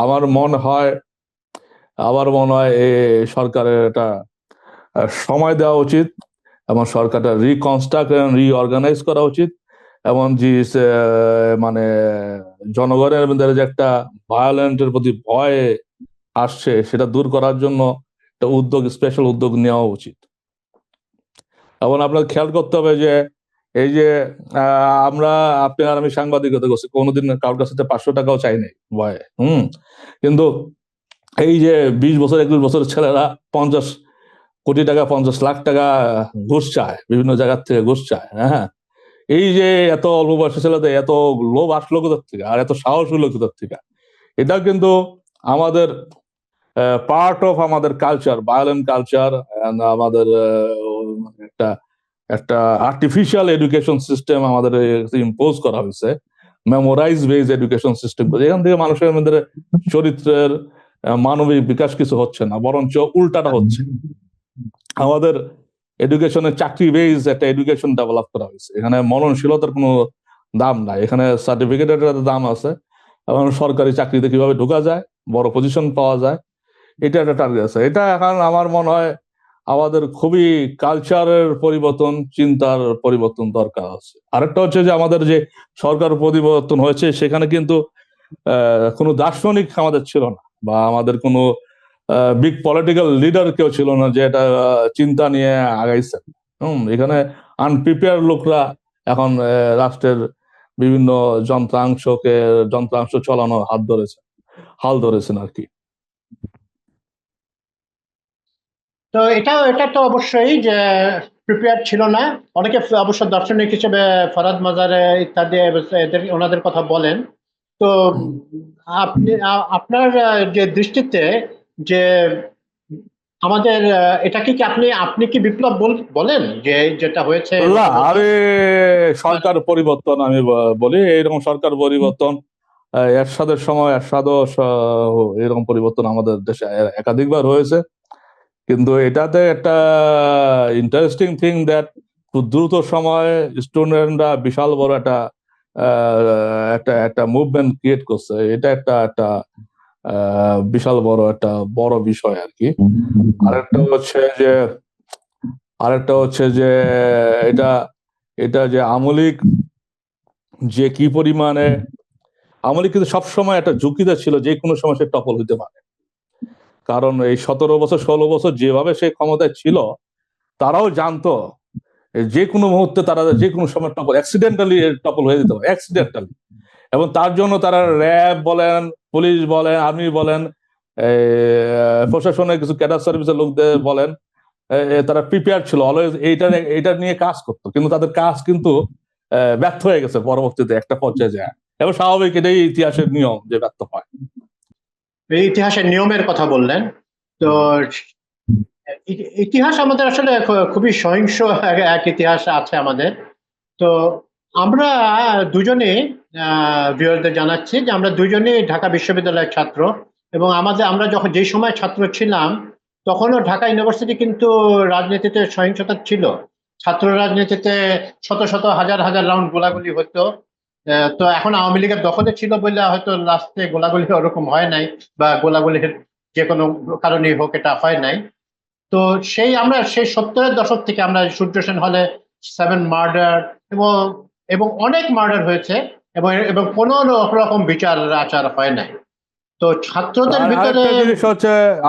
আমার মনে হয় এই সরকারের এটা সময় দেওয়া উচিত, এবং সরকারটা রিকনস্ট্রাক্ট রিঅর্গানাইজ করা উচিত, এবং যে মানে জনগণের মধ্যে যে একটা ভায়োলেন্টের প্রতি ভয় আসছে সেটা দূর করার জন্য একটা স্পেশাল উদ্যোগ নেওয়া উচিত। এবং আপনার খেয়াল করতে হবে যে এই যে আপনি আর আমি সাংবাদিকতা করছি, কোনোদিন কারোর কাছে 500 টাকাও চাই নাই ভয়ে। কিন্তু এই যে 20 বছর 21 বছরের ছেলেরা 50 কোটি টাকা 50 লাখ টাকা ঘুষ চায়, বিভিন্ন জায়গার থেকে ঘুষ চায়। হ্যাঁ, এই যে এত অল্প বয়সী ছেলেদের এত লোভ আসলো কোথার থেকে, আর এত সাহস হলো কোথার থেকে? এটা কিন্তু আমাদের পার্ট অফ আমাদের কালচার, ভায়োলেন্ট কালচার। আমাদের একটা একটা আর্টিফিশিয়াল এডুকেশন সিস্টেম আমাদের ইম্পোজ করা হয়েছে, মেমোরাইজ বেজ এডুকেশন সিস্টেম। এখান থেকে মানুষের মধ্যে চরিত্রের মানবিক বিকাশ কিছু হচ্ছে না, বরঞ্চ উল্টাটা হচ্ছে। আমাদের এডুকেশনের চাকরি বেজ একটা এডুকেশন ডেভেলপ করা হয়েছে, এখানে মননশীলতার কোনো দাম নাই, এখানে সার্টিফিকেটের দাম আছে, এবং সরকারি চাকরিতে কিভাবে ঢোকা যায়, বড় পজিশন পাওয়া যায়, এটা একটা টার্গেট আছে। এটা এখন আমার মনে হয় আমাদের খুবই কালচারের পরিবর্তন, চিন্তার পরিবর্তন দরকার আছে। আরেকটা হচ্ছে যে আমাদের যে সরকার পরিবর্তন হয়েছে, সেখানে কিন্তু কোনো দার্শনিক আমাদের ছিল না, বা আমাদের কোনো বিগ পলিটিক্যাল লিডার কেউ ছিল না যে এটা চিন্তা নিয়ে আগাইছে। এখানে আনপ্রিপেয়ার লোকরা এখন রাষ্ট্রের বিভিন্ন যন্ত্রাংশ চালানোর হাল ধরেছেন আর কি। তো এটা তো অবশ্যই যে প্রিপেয়ার ছিল না। অনেকে অবশ্য দার্শনিক হিসেবে ফরাদ মাজারে ইত্যাদি এদের ওনাদের কথা বলেন। তো আপনার যে দৃষ্টিতে যে আমাদের এটাকে কি আপনি আপনি কি বিপ্লব বলেন যে যেটা হয়েছে না, গত বছর? আমি সরকার পরিবর্তন আমি বলি। এইরকম সরকার পরিবর্তন এরশাদের সময় এরশাদও এরকম পরিবর্তন আমাদের দেশে একাধিকবার হয়েছে, কিন্তু এটাতে একটা ইন্টারেস্টিং থিং দ্যাট খুব দ্রুত সময়ে স্টুডেন্টরা বিশাল বড় একটা একটা একটা মুভমেন্ট ক্রিয়েট করছে। এটা একটা একটা বিশাল বড় বিষয় আর কি। আরেকটা হচ্ছে যে আরেকটা হচ্ছে যে এটা এটা যে আমলিক যে কি পরিমাণে, আমলিক কিন্তু সবসময় একটা ঝুঁকিতে ছিল, যে কোনো সময় সে টপল হইতে পারে। কারণ এই 17 বছর 16 বছর যেভাবে সে ক্ষমতায় ছিল, তারাও জানতো যে কোনো মুহূর্তে তারা যে কোনো সময় অ্যাক্সিডেন্টালি টপল হয়ে যেতে পারে, অ্যাক্সিডেন্টালি। এবং তার জন্য তারা র্যাব বলেন, পুলিশ বলেন, আর্মি বলেন, প্রশাসনের কিছু ক্যাডার সার্ভিসের লোকদের বলেন, তারা প্রিপেয়ার ছিল, অলওয়েজ এইটা নিয়ে কাজ করতো। কিন্তু তাদের কাজ কিন্তু ব্যর্থ হয়ে গেছে পরবর্তীতে একটা পর্যায়ে যায়, এবং স্বাভাবিক, এটাই ইতিহাসের নিয়ম যে ব্যর্থ হয়। এই ইতিহাসের নিয়মের কথা বললেন। তো ইতিহাস আমাদের আসলে খুবই সহিংস এক ইতিহাস আছে আমাদের। তো আমরা দুজনে ভিউয়ারদের জানাচ্ছি যে আমরা দুজনেই ঢাকা বিশ্ববিদ্যালয়ের ছাত্র, এবং আমরা যখন যেই সময় ছাত্র ছিলাম তখনও ঢাকা ইউনিভার্সিটি কিন্তু রাজনীতিতে সহিংসতা ছিল। ছাত্র রাজনীতিতে শত শত হাজার হাজার রাউন্ড গোলাগুলি হতো। তো এখন আওয়ামী লীগের দখলে ছিল বলে হয়তো লাস্টে গোলাগুলি ওরকম হয় নাই, বা গোলাগুলির যে কোনো কারণেই হোক এটা হয় নাই। তো আমরা সেই 70-এর দশক থেকে আমরা সূর্য সেন হলে 7 মার্ডার এবং এবং অনেক মার্ডার হয়েছে, এবং এবং কোনো রকম বিচার আচার হয় নাই। তো ছাত্রদের আর ভিতরে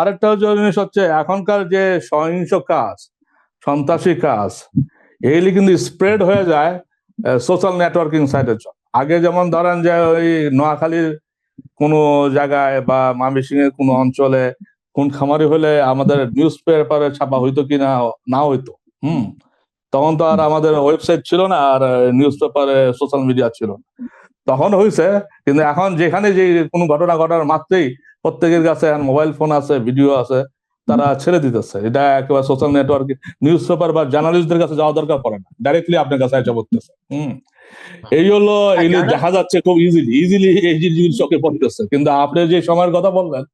আরেকটা জিনিস হচ্ছে এখনকার যে সহিংস কাজ, সন্ত্রাসী কাজ, এগুলি কিন্তু স্প্রেড হয়ে যায় সোশ্যাল নেটওয়ার্কিং সাইটের জন্য। আগে যেমন ধরেন যে ওই নোয়াখালীর কোনো জায়গায় বা ময়মনসিংহের কোনো অঞ্চলে কোন খামারি হলে আমাদের নিউজ পেপারে ছাপা হইতো কি না হইতো। হুম তখন তো আর আমাদের ওয়েবসাইট ছিল না, আর নিউজ পেপারে সোশ্যাল মিডিয়া ছিল না, তখন হয়েছে। কিন্তু এখন যেখানে যে কোনো ঘটনা ঘটার মাত্রেই প্রত্যেকের কাছে মোবাইল ফোন আছে, ভিডিও আছে, তারা ছেড়ে দিতেছে। এটা একেবারে সোশ্যাল নেটওয়ার্ক, নিউজ পেপার বা জার্নালিস্টদের কাছে যাওয়া দরকার পড়ে না, ডাইরেক্টলি আপনার কাছে এসে পড়তেছে। এই হলো, এগুলি দেখা যাচ্ছে খুব ইজিলি এই জিনিসগুলি চোখে পড়তেছে। কিন্তু আপনি যে সময়ের কথা বললেন,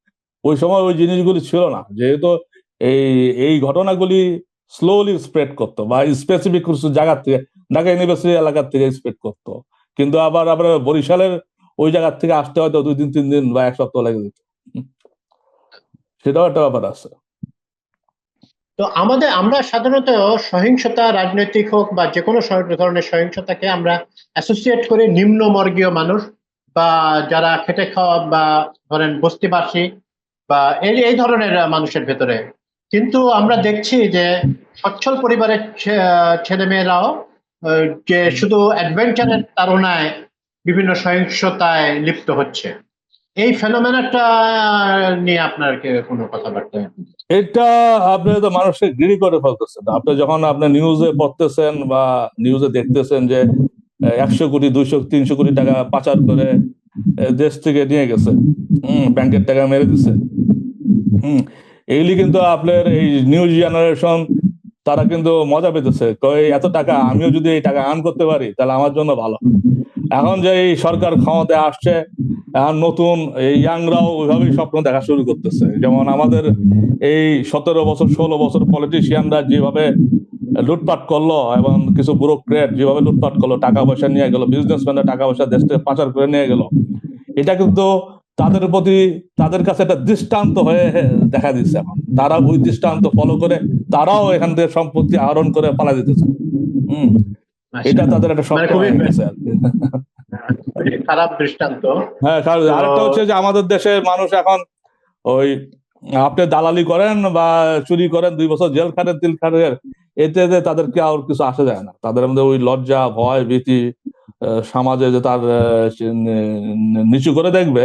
ওই সময় ওই জিনিসগুলি ছিল না, যেহেতু এই এই ঘটনাগুলি স্লোলি স্প্রেড করতো, বা স্পেসিফিক কিছু জায়গার থেকে, ঢাকা ইউনিভার্সিটি এলাকার থেকে স্প্রেড করতো। কিন্তু আবার আবার বরিশালের ওই জায়গার থেকে আসতে হয়তো 2 দিন 3 দিন বা 1 সপ্তাহ লেগে যেত। সেটাও একটা ব্যাপার আছে। তো আমরা সাধারণত সহিংসতা, রাজনৈতিক হোক বা যে কোনো ধরনের সহিংসতাকে আমরা অ্যাসোসিয়েট করি নিম্নবর্গীয় মানুষ, বা যারা খেটে খাওয়া, বা ধরেন বস্তিবাসী, বা এই ধরনের মানুষের ভেতরে। কিন্তু আমরা দেখছি যে সচ্ছল পরিবারের ছেলে মেয়েরাও যে শুধু অ্যাডভেঞ্চারের তাড়নায় বিভিন্ন সহিংসতায় লিপ্ত হচ্ছে। এই ফেনোমেনাটা নিয়ে আপনার কোনো কথাবার্তা? এটা আপনি তো মানুষকে গিরি করে ফেলতেছেন। আপনি যখন আপনি নিউজে পড়তেছেন বা নিউজে দেখতেছেন যে 100 কোটি 200 300 কোটি টাকা পাচার করে দেশ থেকে নিয়ে গেছে, ব্যাংকের টাকা মেরে দিছে। এইগুলি কিন্তু আপনার এই নিউ জেনারেশন তারা কিন্তু মজা পেতেছে, কই এত টাকা আমিও যদি এই টাকা আর্ন করতে পারি তাহলে আমার জন্য ভালো। এখন যে এই সরকার ক্ষমতায় আসছে, এখন নতুন এই ইয়াংরাও ওইভাবেই স্বপ্ন দেখা শুরু করতেছে। যেমন আমাদের এই 17 বছর 16 বছর পলিটিশিয়ানরা যেভাবে লুটপাট করলো এবং কিছু ব্যুরোক্রেট যেভাবে লুটপাট করলো, টাকা পয়সা নিয়ে গেল, বিজনেসম্যানরা টাকা পয়সা দেশ থেকে পাচার করে নিয়ে গেল, এটা কিন্তু তাদের প্রতি তাদের কাছে একটা দৃষ্টান্ত হয়ে দেখা দিচ্ছে। এখন তারা ওই দৃষ্টান্ত ফলো করে তারাও এখান থেকে সম্পত্তি আহরণ করে পালা দিতেছে। এটা তাদের একটা মানে স্বপ্ন খুবই হয়ে গেছে আর কি। খারাপ দৃষ্টান্ত। হ্যাঁ, কারণ তো আরেকটা হচ্ছে যে আমাদের দেশের মানুষ এখন ওই আপনি দালালি করেন বা চুরি করেন 2 বছর জেল খাটেন তিল খাটেন, এতে যে তাদেরকে আর কিছু আসে যায় না। তাদের মধ্যে ওই লজ্জা ভয় ভীতি সমাজে যে তার নিচু করে দেখবে,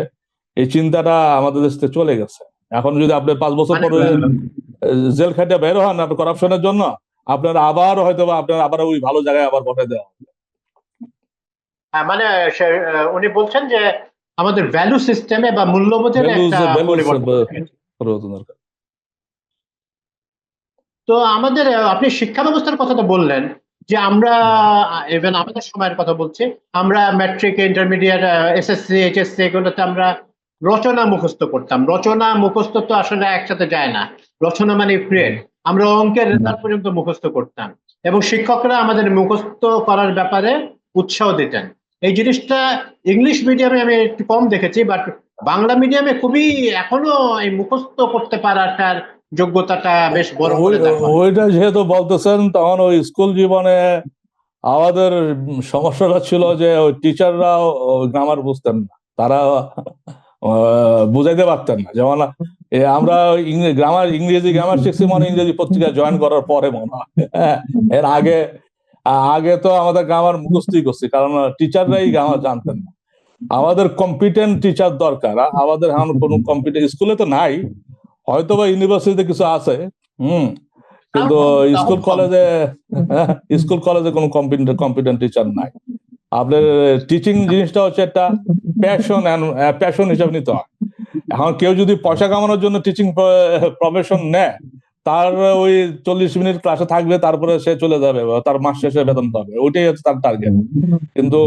এই চিন্তাটা আমাদের দেশ থেকে চলে গেছে। এখন যদি আপনি 5 বছর মানে পরে জেল খেটে বের হন আপনার করাপশনের জন্য, আপনার আবার হয়তো বা আপনার আবার ওই ভালো জায়গায় আবার বসাই দেওয়া হবে। মানে উনি বলছেন যে আমাদের ভ্যালু সিস্টেমে বা মূল্যবোধের ভ্যালুজ একটা ভ্যালুজ পরিবর্তন হয়েছে। পরিবর্তন দরকার। তো আমাদের আপনি শিক্ষা ব্যবস্থার কথাটা বললেন যে আমরা ইভেন আমাদের সময়ের কথা বলছি, আমরা ম্যাট্রিক ইন্টারমিডিয়েট এসএসসি এইচএসসি এগুলোতে আমরা রচনা মুখস্থ করতাম। রচনা মুখস্থ তো আসলে একসাথে যায় না, রচনা মানে ক্রিয়েট। আমরা অঙ্কের রেজাল্ট পর্যন্ত মুখস্থ করতাম এবং শিক্ষকরা আমাদের মুখস্থ করার ব্যাপারে উৎসাহ দিতেন। এই জিনিসটা ইংলিশ মিডিয়ামে আমি একটু কম দেখেছি, বাট বাংলা মিডিয়ামে খুবই এখনো এই মুখস্থ করতে পারাটার যোগ্যতাটা বেশ বড় করে দেখা হয়। ওইটা যেহেতু বলতেছেন, তখন ওই স্কুল জীবনে আমাদের সমস্যাটা ছিল যে ওই টিচাররাও গ্রামার বুঝতেন না, তারা বুঝাইতে পারতেন না। যেমন আমরা ইংরেজি গ্রামার শিখছি মানে ইংরেজি পত্রিকা জয়েন করার পরে মনে হয়। এর আগে আগে তো আমাদের গ্রামার মুখস্থই করছি, কারণ টিচাররাই গ্রামার জানতেন না। আমাদের কম্পিটেন্ট টিচার দরকার। আমাদের এখন কোনো কম্পিটেন্ট স্কুলে তো নাই, হয়তো বা ইউনিভার্সিটিতে কিছু আছে, তাও কিন্তু কম, তাও স্কুল কম। কলেজে স্কুল কলেজে কোনো কম্পিটেন্ট টিচার নাই। আপনার টিচিং জিনিসটা হচ্ছে একটা প্যাশন হিসাবে নিতে হয়। এখন কেউ যদি পয়সা কামানোর জন্য টিচিং প্রফেশন নেয়, তার ওই 40 মিনিট ক্লাসে থাকবে, তারপরে সে চলে যাবে, তার মাস শেষে বেতন পাবে, ওইটাই হচ্ছে তার টার্গেট। কিন্তু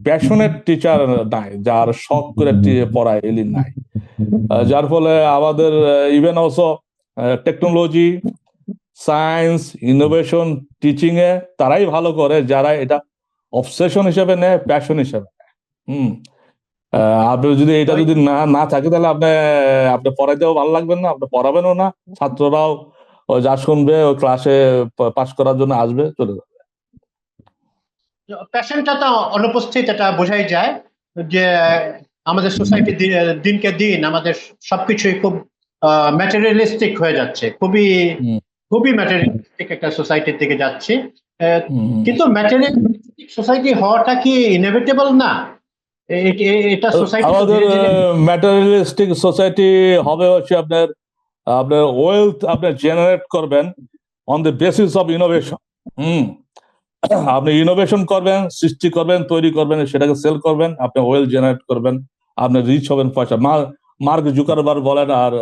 প্যাশনেট টিচার নাই, যার শখ করে পড়ায় এলি নাই। যার ফলে আমাদের even also technology, science, innovation, teaching এ তারাই ভালো করে যারা এটা অবসেশন হিসেবে নেয়, প্যাশন হিসেবে নেয়। হম আপনি যদি এটা যদি না না থাকে, তাহলে আপনি আপনি পড়াইতেও ভালো লাগবেন না, আপনি পড়াবেনও না, ছাত্ররাও যা শুনবে ওই ক্লাসে পাস করার জন্য আসবে, চলে যাবে। প্যাশনটা তো অনুপস্থিত, এটা বোঝাই যায় যে আমাদের সোসাইটি দিনকে দিন আমাদের সবকিছুই খুব ম্যাটেরিয়ালিস্টিক হয়ে যাচ্ছে, খুবই হুম, খুবই ম্যাটেরিয়ালিস্টিক একটা সোসাইটির দিকে যাচ্ছি। হুম। কিন্তু ম্যাটেরিয়ালিস্টিক সোসাইটি হওয়াটা কি ইনএভিটেবল না? এটা সোসাইটি তো আমাদের ধীরে ধীরে। ম্যাটেরিয়ালিস্টিক সোসাইটি হবে হচ্ছে আপনার আপনার ওয়েলথ আপনি জেনারেট করবেন on the basis of innovation. Hmm আপনি ইনোভেশন করবেন, সৃষ্টি করবেন, তৈরি করবেন, সেটাকে সেল করবেন, আপনি ওয়েলথ জেনারেট করবেন, আপনি রিচ হবেন, পয়সা। মার্ক জুকারবার্গ বলেন আর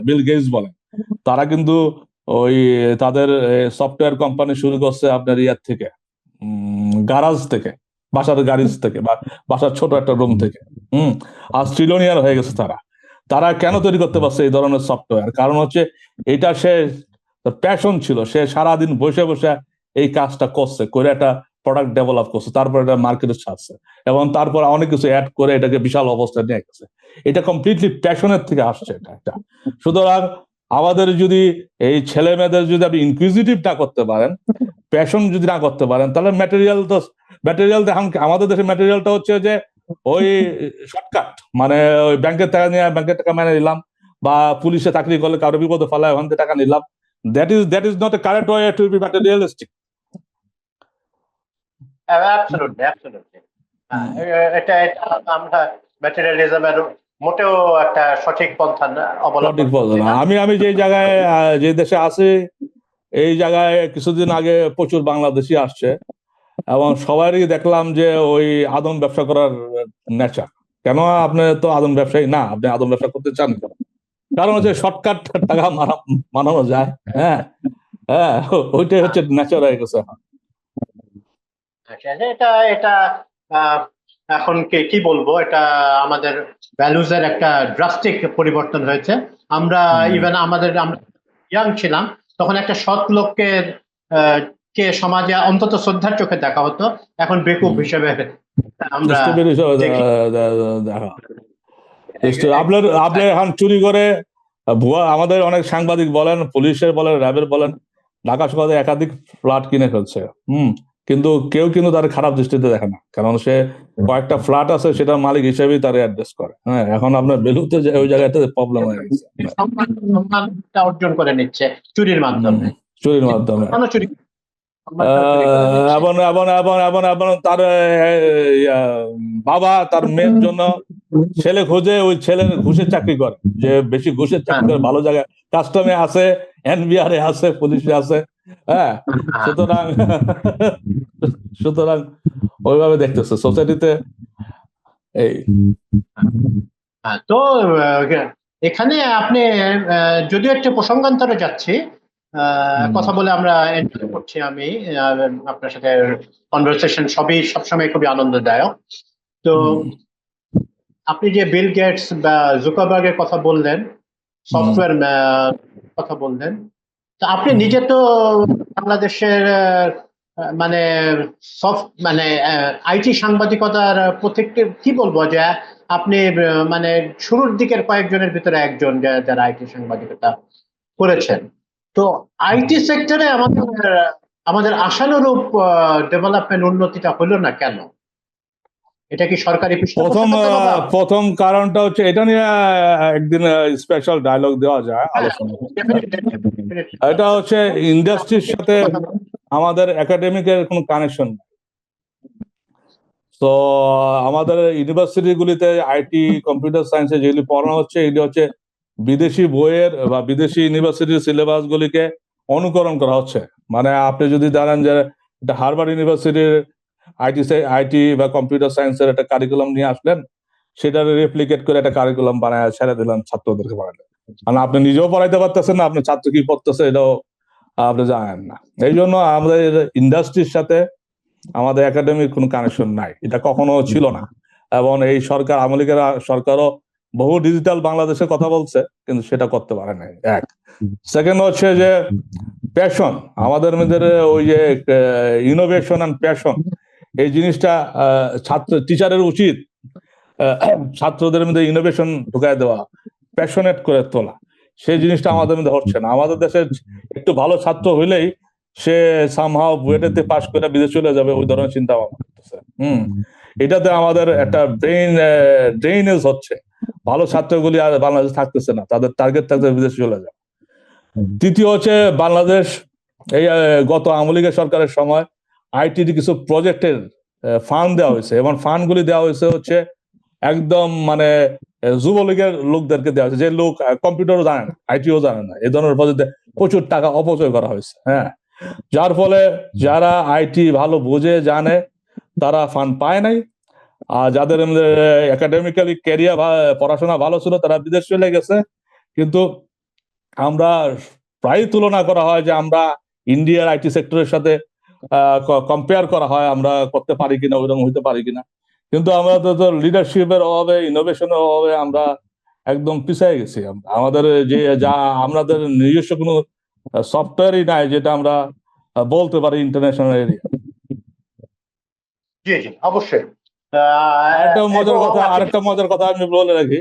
বিল গেটস বলেন, তারা কিন্তু ওই তাদের সফটওয়্যার কোম্পানি শুরু করছে আপনার ইয়ার থেকে, গারাজ থেকে, বাসার গ্যারেজ থেকে বা বাসার ছোট একটা রুম থেকে। হুম আজ ট্রিলিয়নিয়ার হয়ে গেছে তারা। তারা কেন তৈরি করতে পারছে এই ধরনের সফটওয়্যার? কারণ হচ্ছে এটা সে প্যাশন ছিল, সে সারাদিন বসে বসে এই কাজটা করছে, করে একটা প্রোডাক্ট ডেভেলপ করছে, তারপর এটা মার্কেটে ছাড়ছে এবং তারপর অনেক কিছু অ্যাড করে এটাকে বিশাল অবস্থায় নিয়ে গেছে। এটা কমপ্লিটলি প্যাশনের থেকে আসছে এটা একটা। সুতরাং আমাদের যদি এই ছেলে মেয়েদের যদি আপনি ইনক্লুসিভ না করতে পারেন, প্যাশন যদি না করতে পারেন, তাহলে ম্যাটেরিয়াল এখন আমাদের দেশের ম্যাটেরিয়ালটা হচ্ছে যে ওই শর্টকাট, মানে ওই ব্যাংকের টাকা নিয়ে ব্যাংকের টাকা মেনে নিলাম, বা পুলিশে চাকরি করলে কারো বিপদে ফেলায় ওখান থেকে টাকা নিলাম। That is not a correct way to be materialistic. Absolutely, absolutely. এটা এটা আমরা ম্যাটেরিয়ালিজমের মোটেও একটা সঠিক পন্থা অবলম্বন সঠিক বলতো করছি না। না। আমি যে জায়গায় যে দেশে আছি, এই জায়গায় কিছুদিন আগে প্রচুর বাংলাদেশি আসছে, এবং সবারই দেখলাম যে ওই আদম ব্যবসা করার নেচার। কেন আপনি তো আদম ব্যবসায়ী না, আপনি আদম ব্যবসা করতে চান কেন? কারণ হচ্ছে শর্টকাট টাকা মানানো যায়। হ্যাঁ, হ্যাঁ, ওইটাই হচ্ছে নেচার হয়ে গেছে এখন। আচ্ছা, এটা এটা আহ, এখন কি বলবো, এটা আমাদের ভ্যালুজ এর একটা ড্রাস্টিক পরিবর্তন হয়েছে। আমরা ইভেন আমরা ইয়াং ছিলাম তখন একটা সৎ লোককে কে সমাজে অন্তত শ্রদ্ধার চোখে দেখা হতো, এখন বেকুব হিসেবে আমরা স্টেপের হিসাবে দেখি। দেখা। আপনার আপনি এখন চুরি করে ভুয়া, আমাদের অনেক সাংবাদিক বলেন, পুলিশের বলেন, র্যাবের বলেন, ঢাকা শহরে একাধিক ফ্ল্যাট কিনে ফেলছে। কিন্তু কেউ কিন্তু তার খারাপ দৃষ্টিতে দেখে না, কারণ সে কয়েকটা ফ্ল্যাট আছে, সেটার মালিক হিসেবেই তার অ্যাড্রেস করে। হ্যাঁ, এখন আপনার বেলুতে ওই জায়গাতে প্রবলেম হয়ে গেছে সম্মানটা অর্জন করে নিচ্ছে চুরির মাধ্যমে। চুরির মাধ্যমে। সম্মানও চুরি, সম্মানটাও চুরি করে নিচ্ছে। এবং এবং এবং এবং এবং তার বাবা তার মেয়ের জন্য ছেলে খোঁজে, ওই ছেলের ঘুষের চাকরি করে, যে বেশি ঘুষের চাকরি করে ভালো জায়গায় কাস্টমে আছে, এনবিআর এ আছে, পুলিশে আছে। হ্যাঁ, সুতরাং সুতরাং ওইভাবে দেখতেছে সোসাইটিতে এই। তো এখানে আপনি যদিও একটা প্রসঙ্গান্তরে যাচ্ছি, কথা বলে আমরা এনজয় করছি। আমি আপনার সাথে কনভারসেশন সবসময় খুবই আনন্দদায়ক। তো আপনি যে বিল গেটস বা জুকারবার্গের কথা বললেন, সফটওয়্যার কথা বললেন, তো আপনি নিজে তো বাংলাদেশের মানে মানে আইটি সাংবাদিকতার প্রত্যেকটি কি বলবো, যে আপনি মানে শুরুর দিকের কয়েকজনের ভিতরে একজন যারা আইটি সাংবাদিকতা করেছেন। তো আইটি সেক্টরে আমাদের আশানুরূপ ডেভেলপমেন্ট উন্নতিটা হলো না কেন? এটা কি সরকারি পৃষ্ঠপোষকতার অভাব? প্রথম কারণটা হচ্ছে, এটা নিয়ে একদিন স্পেশাল ডায়লগ দেওয়া যায়, আলোচনা। এটা হচ্ছে ইন্ডাস্ট্রির সাথে আমাদের একাডেমিকের কোনো কানেকশন। তো আমাদের ইউনিভার্সিটি গুলিতে আইটি, কম্পিউটার সায়েন্সে যেগুলি পড়ানো হচ্ছে, এগুলি হচ্ছে বিদেশি বইয়ের বা বিদেশি ইউনিভার্সিটির সিলেবাস গুলিকে অনুকরণ করা হচ্ছে। মানে আপনি যদি জানেন যে হার্ভার্ড ইউনিভার্সিটির আইটি বা কম্পিউটার সায়েন্সের একটা কারিকুলাম নিয়ে আসলেন, সেটা রেপ্লিকেট করে একটা কারিকুলাম বানায় ছেড়ে দিলেন ছাত্রদেরকে পড়ালেন, মানে আপনি নিজেও পড়াইতে পারতেছেন না, আপনার ছাত্র কি পড়তেছে এটাও আপনি জানেন না। এই জন্য আমাদের ইন্ডাস্ট্রির সাথে আমাদের একাডেমিক কোনো কানেকশন নাই, এটা কখনো ছিল না। এবং এই সরকার, আওয়ামী লীগের সরকারও বহু ডিজিটাল বাংলাদেশের কথা বলছে, কিন্তু সেটা করতে পারে নাই। এক, সেকেন্ড হচ্ছে যে প্যাশন, আমাদের মধ্যে ওই যে ইনোভেশন অ্যান্ড প্যাশন, এই জিনিসটা টিচারের উচিত ছাত্রদের মধ্যে ইনোভেশন ঢুকায় দেওয়া, প্যাশনেট করে তোলা। সেই জিনিসটা আমাদের মধ্যে হচ্ছে না। আমাদের দেশের একটু ভালো ছাত্র হইলেই সে সামহাও বুয়েটেতে পাশ করে বিদেশ চলে যাবে, ওই ধরনের চিন্তা ভাবনা করতেছে। এটাতে আমাদের একটা ড্রেইনেজ হচ্ছে, ভালো ছাত্রগুলি আর বাংলাদেশে থাকতেছে না, তাদের টার্গেট থাকতে বিদেশে চলে যায়। তৃতীয় হচ্ছে বাংলাদেশ এই গত আওয়ামী লীগের সরকারের সময় আইটির কিছু প্রজেক্টের ফান্ড দেওয়া হয়েছে, এবং ফান্ডগুলি দেওয়া হয়েছে হচ্ছে একদম মানে যুবলীগের লোকদেরকে দেওয়া হয়েছে, যে লোক কম্পিউটারও জানে না, আইটিও জানে না। এই ধরনের প্রজেক্টে প্রচুর টাকা অপচয় করা হয়েছে। হ্যাঁ, যার ফলে যারা আইটি ভালো বোঝে জানে তারা ফান্ড পায় নাই, আর যাদের একাডেমিক্যালি ক্যারিয়ার পড়াশোনা ভালো ছিল তারা বিদেশ চলে গেছে। কিন্তু আমরা প্রায় তুলনা করা হয় যে আমরা ইন্ডিয়ার আইটি সেক্টরের সাথে কম্পেয়ার করা হয়, আমরা করতে পারি কিনা, ওইরকম হইতে পারি কিনা। কিন্তু আমরা তো লিডারশিপের অভাবে, ইনোভেশনের অভাবে আমরা একদম পিছিয়ে গেছি। আমাদের যে আমাদের নিজস্ব কোনো সফটওয়্যারই নাই যেটা আমরা বলতে পারি ইন্টারন্যাশনাল এরিয়া। জি জি, অবশ্যই। আরেকটা মজার কথা আমি বলে রাখি,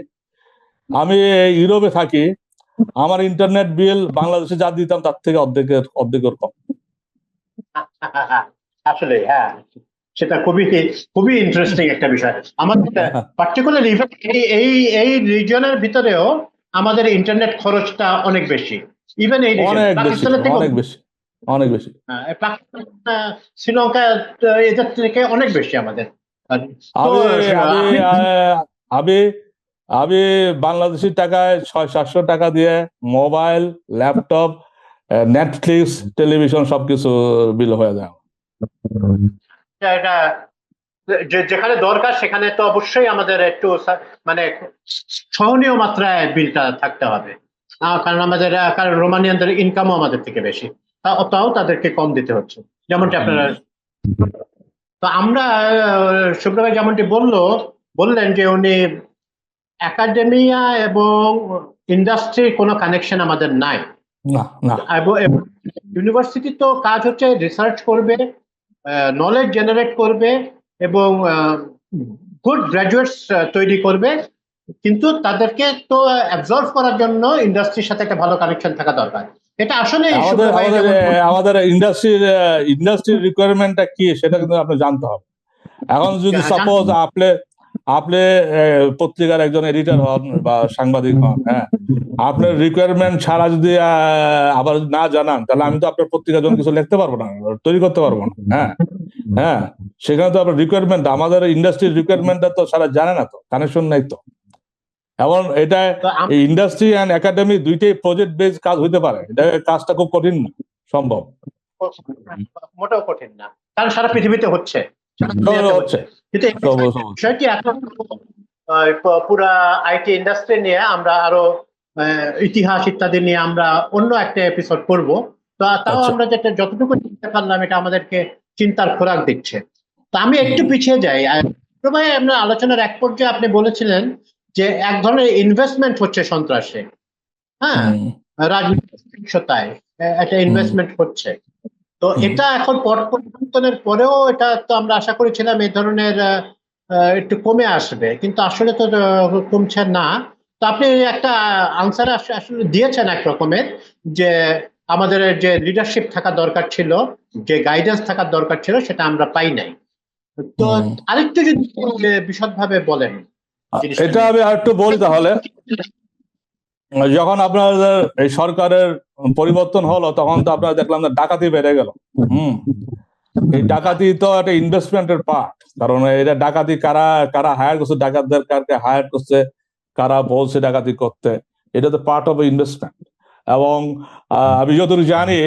আমি ইউরোপে থাকি, আমার ইন্টারনেট বিল বাংলাদেশে যা দিতাম তার থেকে অর্ধেকের কম। আসলে হ্যাঁ, সেটা খুবই খুবই ইন্টারেস্টিং একটা বিষয়। আমাদের পার্টিকুলার এই এই রিজনের ভিতরেও আমাদের ইন্টারনেট খরচটা অনেক বেশি, ইভেন এই অনেক বেশি, পাকিস্তানের থেকে অনেক বেশি, অনেক বেশি। পাকিস্তান, শ্রীলঙ্কা, এদের থেকে অনেক বেশি আমাদের। তো আমি আমি আমি আমি বাংলাদেশি টাকায় 600-700 টাকা দিয়ে মোবাইল, ল্যাপটপ, নেটফ্লিক্স, টেলিভিশন সবকিছু বিল হয়ে যায়। এটা যেখানে দরকার সেখানে তো অবশ্যই আমাদের একটু মানে সহনীয় মাত্রায় বিলটা থাকতে হবে, কারণ আমাদের কারণ রোমানিয়ানদের ইনকামও আমাদের থেকে বেশি, তাও তাদেরকে কম দিতে হচ্ছে, যেমনটি আপনারা। তো আমরা শুভ্র ভাই যেমনটি বললেন যে উনি একাডেমিয়া এবং ইন্ডাস্ট্রির কোনো কানেকশন আমাদের নাই। না না, ইউনিভার্সিটি তো কাজ হচ্ছে রিসার্চ করবে, নলেজ জেনারেট করবে এবং গুড গ্রাজুয়েটস তৈরি করবে, কিন্তু তাদেরকে তো অ্যাবজর্ভ করার জন্য ইন্ডাস্ট্রির সাথে একটা ভালো কানেকশন থাকা দরকার। এটা আসলে আমাদের আমাদের আমাদের ইন্ডাস্ট্রির রিকোয়ারমেন্টটা কি সেটা কিন্তু আপনি জানতে হবে। এখন যদি সাপোজ আপনি পত্রিকার একজন এডিটর হন বা সাংবাদিক হন, হ্যাঁ, আপনার রিকোয়ারমেন্ট ছাড়া যদি আবার না জানান, তাহলে আমি তো আপনার পত্রিকার জন্য কিছু লিখতে পারবো না, তৈরি করতে পারবো না। হ্যাঁ হ্যাঁ, সেখানে তো আপনার রিকোয়ারমেন্ট, আমাদের ইন্ডাস্ট্রির রিকোয়ারমেন্টটা তো সারা জানে না, তো কানেকশন নাই তো। এখন এটা ইন্ডাস্ট্রি অ্যান্ড একাডেমি দুইটাই প্রজেক্ট বেস কাজ হইতে পারে, এটা কাজটা খুব কঠিন না, সম্ভব, মোটেও কঠিন না, কারণ সারা পৃথিবীতে হচ্ছে। কিন্তু বিষয়টি এখন পুরা আইটি ইন্ডাস্ট্রি নিয়ে আমরা আরো ইতিহাস ইত্যাদি নিয়ে আমরা অন্য একটা এপিসোড করবো। তাও আমরা যেটা যতটুকু চিনতে পারলাম এটা আমাদেরকে চিন্তার খোরাক দিচ্ছে। তা আমি একটু পিছিয়ে যাই। ভাই, আমরা আলোচনার এক পর্যায়ে আপনি বলেছিলেন যে এক ধরনের ইনভেস্টমেন্ট হচ্ছে সন্ত্রাসে, হ্যাঁ, রাজনীতিতায় একটা ইনভেস্টমেন্ট হচ্ছে। তো এটা এখন পট পরিবর্তনের পরেও এটা তো আমরা আশা করেছিলাম এই ধরনের একটু কমে আসবে, কিন্তু আসলে তো কমছে না। তো আপনি একটা আনসার আসলে দিয়েছেন এক রকমের, যে আমাদের যে লিডারশিপ থাকা দরকার ছিল, যে গাইডেন্স থাকার দরকার ছিল, সেটা আমরা পাই নাই। তো আরেকটু যদি বিশদভাবে বলেন। এটা আমি আরেকটু বলি তাহলে। যখন আপনাদের এই সরকারের পরিবর্তন হলো, তখন তো আপনারা দেখলাম যে ডাকাতি বেড়ে গেল। এই ডাকাতি তো একটা ইনভেস্টমেন্টের পার্ট, কারণ এটা ডাকাতি কারা কারা হায়ার করছে, ডাকাতদের কারকে হায়ার করছে, কারা বলছে ডাকাতি করতে, এটা তো পার্ট অফ ইনভেস্টমেন্ট। এবং আমি যতটুকু জানি,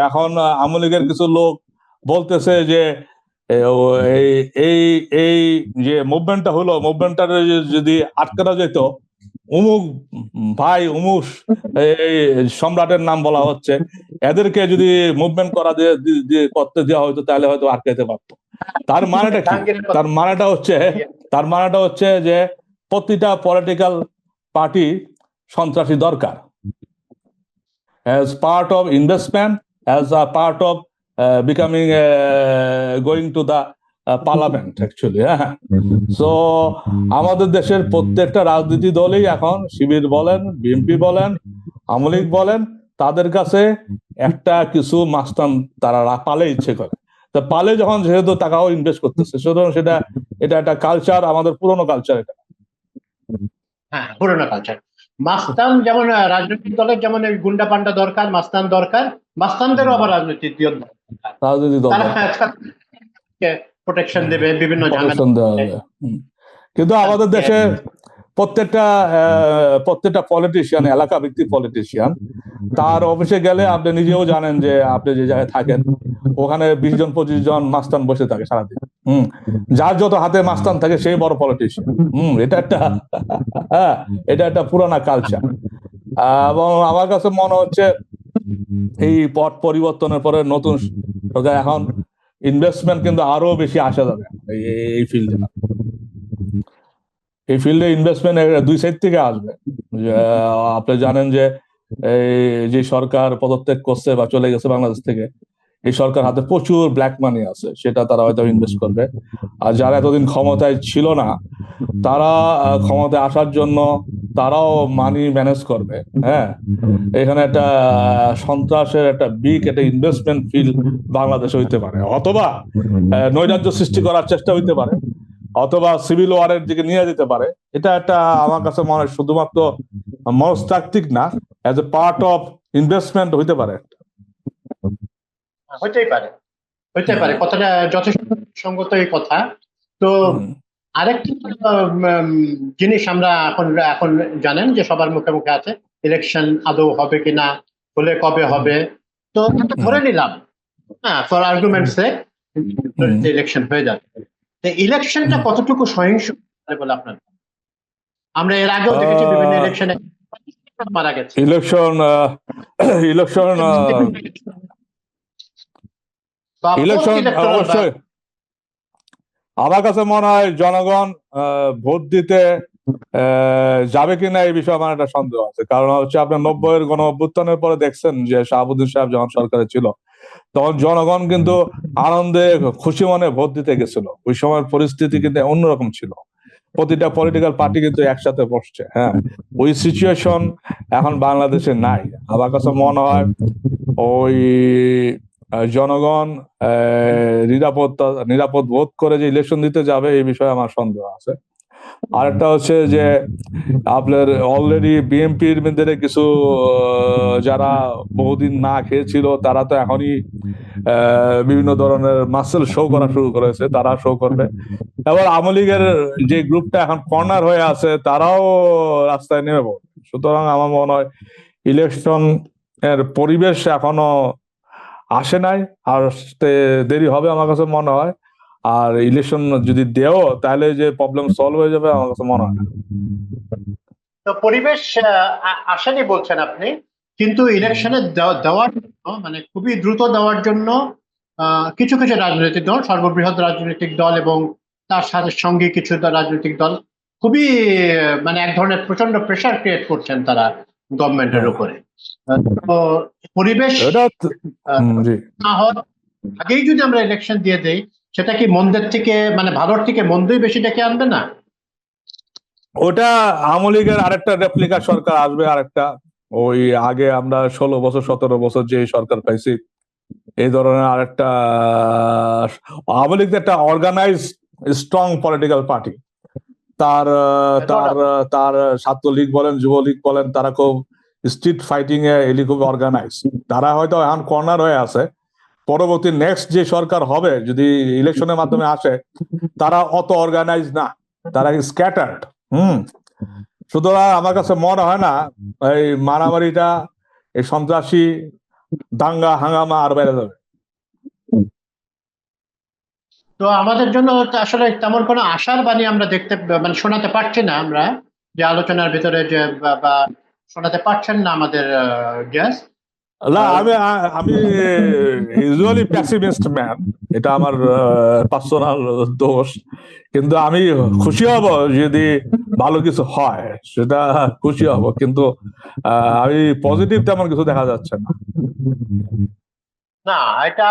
এখন আওয়ামী লীগের কিছু লোক বলতেছে যে এই এই এই যে মুভমেন্টটা হলো, মুভমেন্টটা যদি আটকানো যেত, অমুক ভাই অমুক এই সম্রাটের নাম বলা হচ্ছে, এদেরকে যদি মুভমেন্ট করা করতে দেওয়া হয়তো, তাহলে হয়তো আটকাতে পারতো। তার মানেটা কি? তার মানেটা হচ্ছে যে প্রতিটা পলিটিক্যাল পার্টি সন্ত্রাসী দরকার, as part of investment, as a part of becoming going to the parliament actually. হ্যাঁ, সো আমাদের দেশের প্রত্যেকটা রাজনীতি দলই এখন, শিবির বলেন, বিএনপি বলেন, আওয়ামী লীগ বলেন, তাদের কাছে একটা কিছু মাস্তান তারা পালে ইচ্ছে করে। তা পালে যখন, যেহেতু টাকাও ইনভেস্ট করতেছে, সুতরাং এটা একটা কালচার, আমাদের পুরনো কালচার এটা। হ্যাঁ, পুরনো কালচার। মাস্তান যেমন রাজনৈতিক দলের যেমন গুন্ডা পান্ডা দরকার, মাস্তান দরকার, মাস্তানদেরও আবার রাজনৈতিক দল প্রোটেকশন দেবে, বিভিন্ন কিন্তু আমাদের দেশে প্রত্যেকটা পলিটিশিয়ান, এলাকা ভিত্তিক পলিটিশিয়ান, তার অফিসে গেলে আপনি নিজেও জানেন যে আপনি যে জায়গায় থাকেন ওখানে 20 জন 25 জন মাস্তান বসে থাকে সারাদিন। যার যত হাতে মাস্তান থাকে সেই বড় পলিটিশিয়ান। এটা একটা পুরানা কালচার। এবং আমার কাছে মনে হচ্ছে এই পট পরিবর্তনের পরে নতুন এখন ইনভেস্টমেন্ট কিন্তু আরো বেশি আসা যাবে এই ফিল্ডে। এই ফিল্ডে ইনভেস্টমেন্ট দুই সাইড থেকে আসবে। আপনি জানেন যে যে সরকার পদত্যাগ করছে বা চলে গেছে বাংলাদেশ থেকে, এই সরকার হাতে প্রচুর ব্ল্যাক মানি আছে, সেটা তারা হয়তো ইনভেস্ট করবে। আর যারা এতদিন ক্ষমতায় ছিল না, তারা ক্ষমতায় আসার জন্য তারাও মানি ম্যানেজ করবে। হ্যাঁ, এখানে একটা সন্ত্রাসের একটা একটা ইনভেস্টমেন্ট ফিল্ড বাংলাদেশে হইতে পারে, অথবা নৈরাজ্য সৃষ্টি করার চেষ্টা হইতে পারে, অথবা সিভিল ওয়ারের দিকে নিয়ে যেতে পারে। এটা একটা আমার কাছে মনে হয় শুধুমাত্র মনস্তাত্ত্বিক না, as a part of investment হইতে পারে। হইতেই পারে, কথাটা যথেষ্ট সঙ্গত এই কথা। তো আরেকটি জিনিস আমরা এখন এখন জানেন যে সবার মুখে মুখে আছে, ইলেকশন আদৌ হবে কিনা, হলে কবে হবে। তো এটা হুম, ধরে নিলাম, হ্যাঁ, ফর আর্গুমেন্ট সেক হুম, ইলেকশন হয়ে যাচ্ছে, ইলেকশনটা হুম। কতটুকু সহিংস বলে আপনার? আমরা এর আগেও দেখেছি বিভিন্ন আহ, ইলেকশনে মারা গেছে। ইলেকশন ইলেকশন বা পোস্ট ইলেকশন ইলেকটোরাল বা অবশ্যই আমার কাছে মনে হয় জনগণ ভোট দিতে যাবে কিনা এই বিষয়ে আমার একটা সন্দেহ আছে। কারণ হচ্ছে আপনার 90-এর গণ অভ্যুত্থানের পরে দেখছেন যে শাহাবুদ্দিন সাহেব যখন সরকারে ছিল তখন জনগণ কিন্তু আনন্দে খুশি মনে ভোট দিতে গেছিল। ওই সময়ের পরিস্থিতি কিন্তু অন্যরকম ছিল, প্রতিটা পলিটিক্যাল পার্টি কিন্তু একসাথে বসছে। হ্যাঁ, ওই সিচুয়েশন এখন বাংলাদেশে নাই। আমার কাছে মনে হয় ওই জনগণ নিরাপদ বোধ করে যে ইলেকশন দিতে যাবে এই বিষয়ে আমার সন্দেহ আছে। আরেকটা হচ্ছে যে আপনার অলরেডি বিএনপির মধ্যে কিছু যারা বহুদিন না খেয়েছিল তারা তো এখনই বিভিন্ন ধরনের মাসেল শো করা শুরু করেছে, তারা শো করবে। এবার আওয়ামী লীগের যে গ্রুপটা এখন কর্নার হয়ে আছে তারাও রাস্তায় নেমে পড়বে। সুতরাং আমার মনে হয় ইলেকশন এর পরিবেশ এখনো আসে নাই, আসতে দেরি হবে আমার কাছে মনে হয়। আর ইলেকশন যদি দেও তাহলে যে প্রবলেম সলভ হয়ে যাবে আমার কাছে মনে হয় না। তো পরিবেশ আসেনি বলছেন আপনি, কিন্তু হুম। ইলেকশনে দেওয়ার জন্য, মানে খুবই দ্রুত দেওয়ার জন্য কিছু কিছু রাজনৈতিক দল, সর্ববৃহৎ রাজনৈতিক দল এবং তার সাথে সঙ্গে কিছু রাজনৈতিক দল খুবই মানে এক ধরনের প্রচন্ড প্রেসার ক্রিয়েট করছেন তারা গভর্নমেন্টের হ্যাঁ, উপরে। তো পরিবেশ এটা আহ, জি। না হওয়ার আগেই যদি আমরা ইলেকশন দিয়ে দেই, সেটা কি মন্দের থেকে, মানে ভালোর থেকে মন্দই বেশি ডেকে আনবে না? ওটা আওয়ামী লীগের আরেকটা রেপ্লিকা সরকার আসবে, আরেকটা ওই আগে আমরা 16 বছর 17 বছর যে সরকার পাইছি এই ধরনের আরেকটা আওয়ামী লীগ একটা অর্গানাইজ স্ট্রং পলিটিক্যাল পার্টি। তার নো তার ডাউট। তার ছাত্রলীগ বলেন যুবলীগ বলেন তারা খুব স্ট্রিট ফাইটিং এ এলি খুব অর্গানাইজ। তারা হয়তো এখন কর্নার হয়ে আছে, পরবর্তী নেক্সট যে সরকার হবে যদি ইলেকশনের মাধ্যমে আসে তারা অত অর্গানাইজ না, তারা স্ক্যাটার্ড। হুম। সুতরাং আমার কাছে মনে হয় না এই মারামারিটা, এই সন্ত্রাসী দাঙ্গা হাঙ্গামা আর বেড়ে যাবে। তো আমাদের জন্য তো আসলে তেমন কোনো আশার বাণী আমরা দেখতে, মানে শোনাতে পারছি না আমরা, যে আলোচনার ভিতরে যে বা শোনাতে পারছেন না আমাদের গেস্ট। না, আমি ইউজুয়ালি প্যাসিমিস্ট ম্যান, এটা আমার পার্সোনাল দোষ। কিন্তু আমি খুশি হব যদি ভালো কিছু হয়, সেটা খুশি হব, কিন্তু আমি পজিটিভ তেমন কিছু দেখা যাচ্ছে না। না, এটা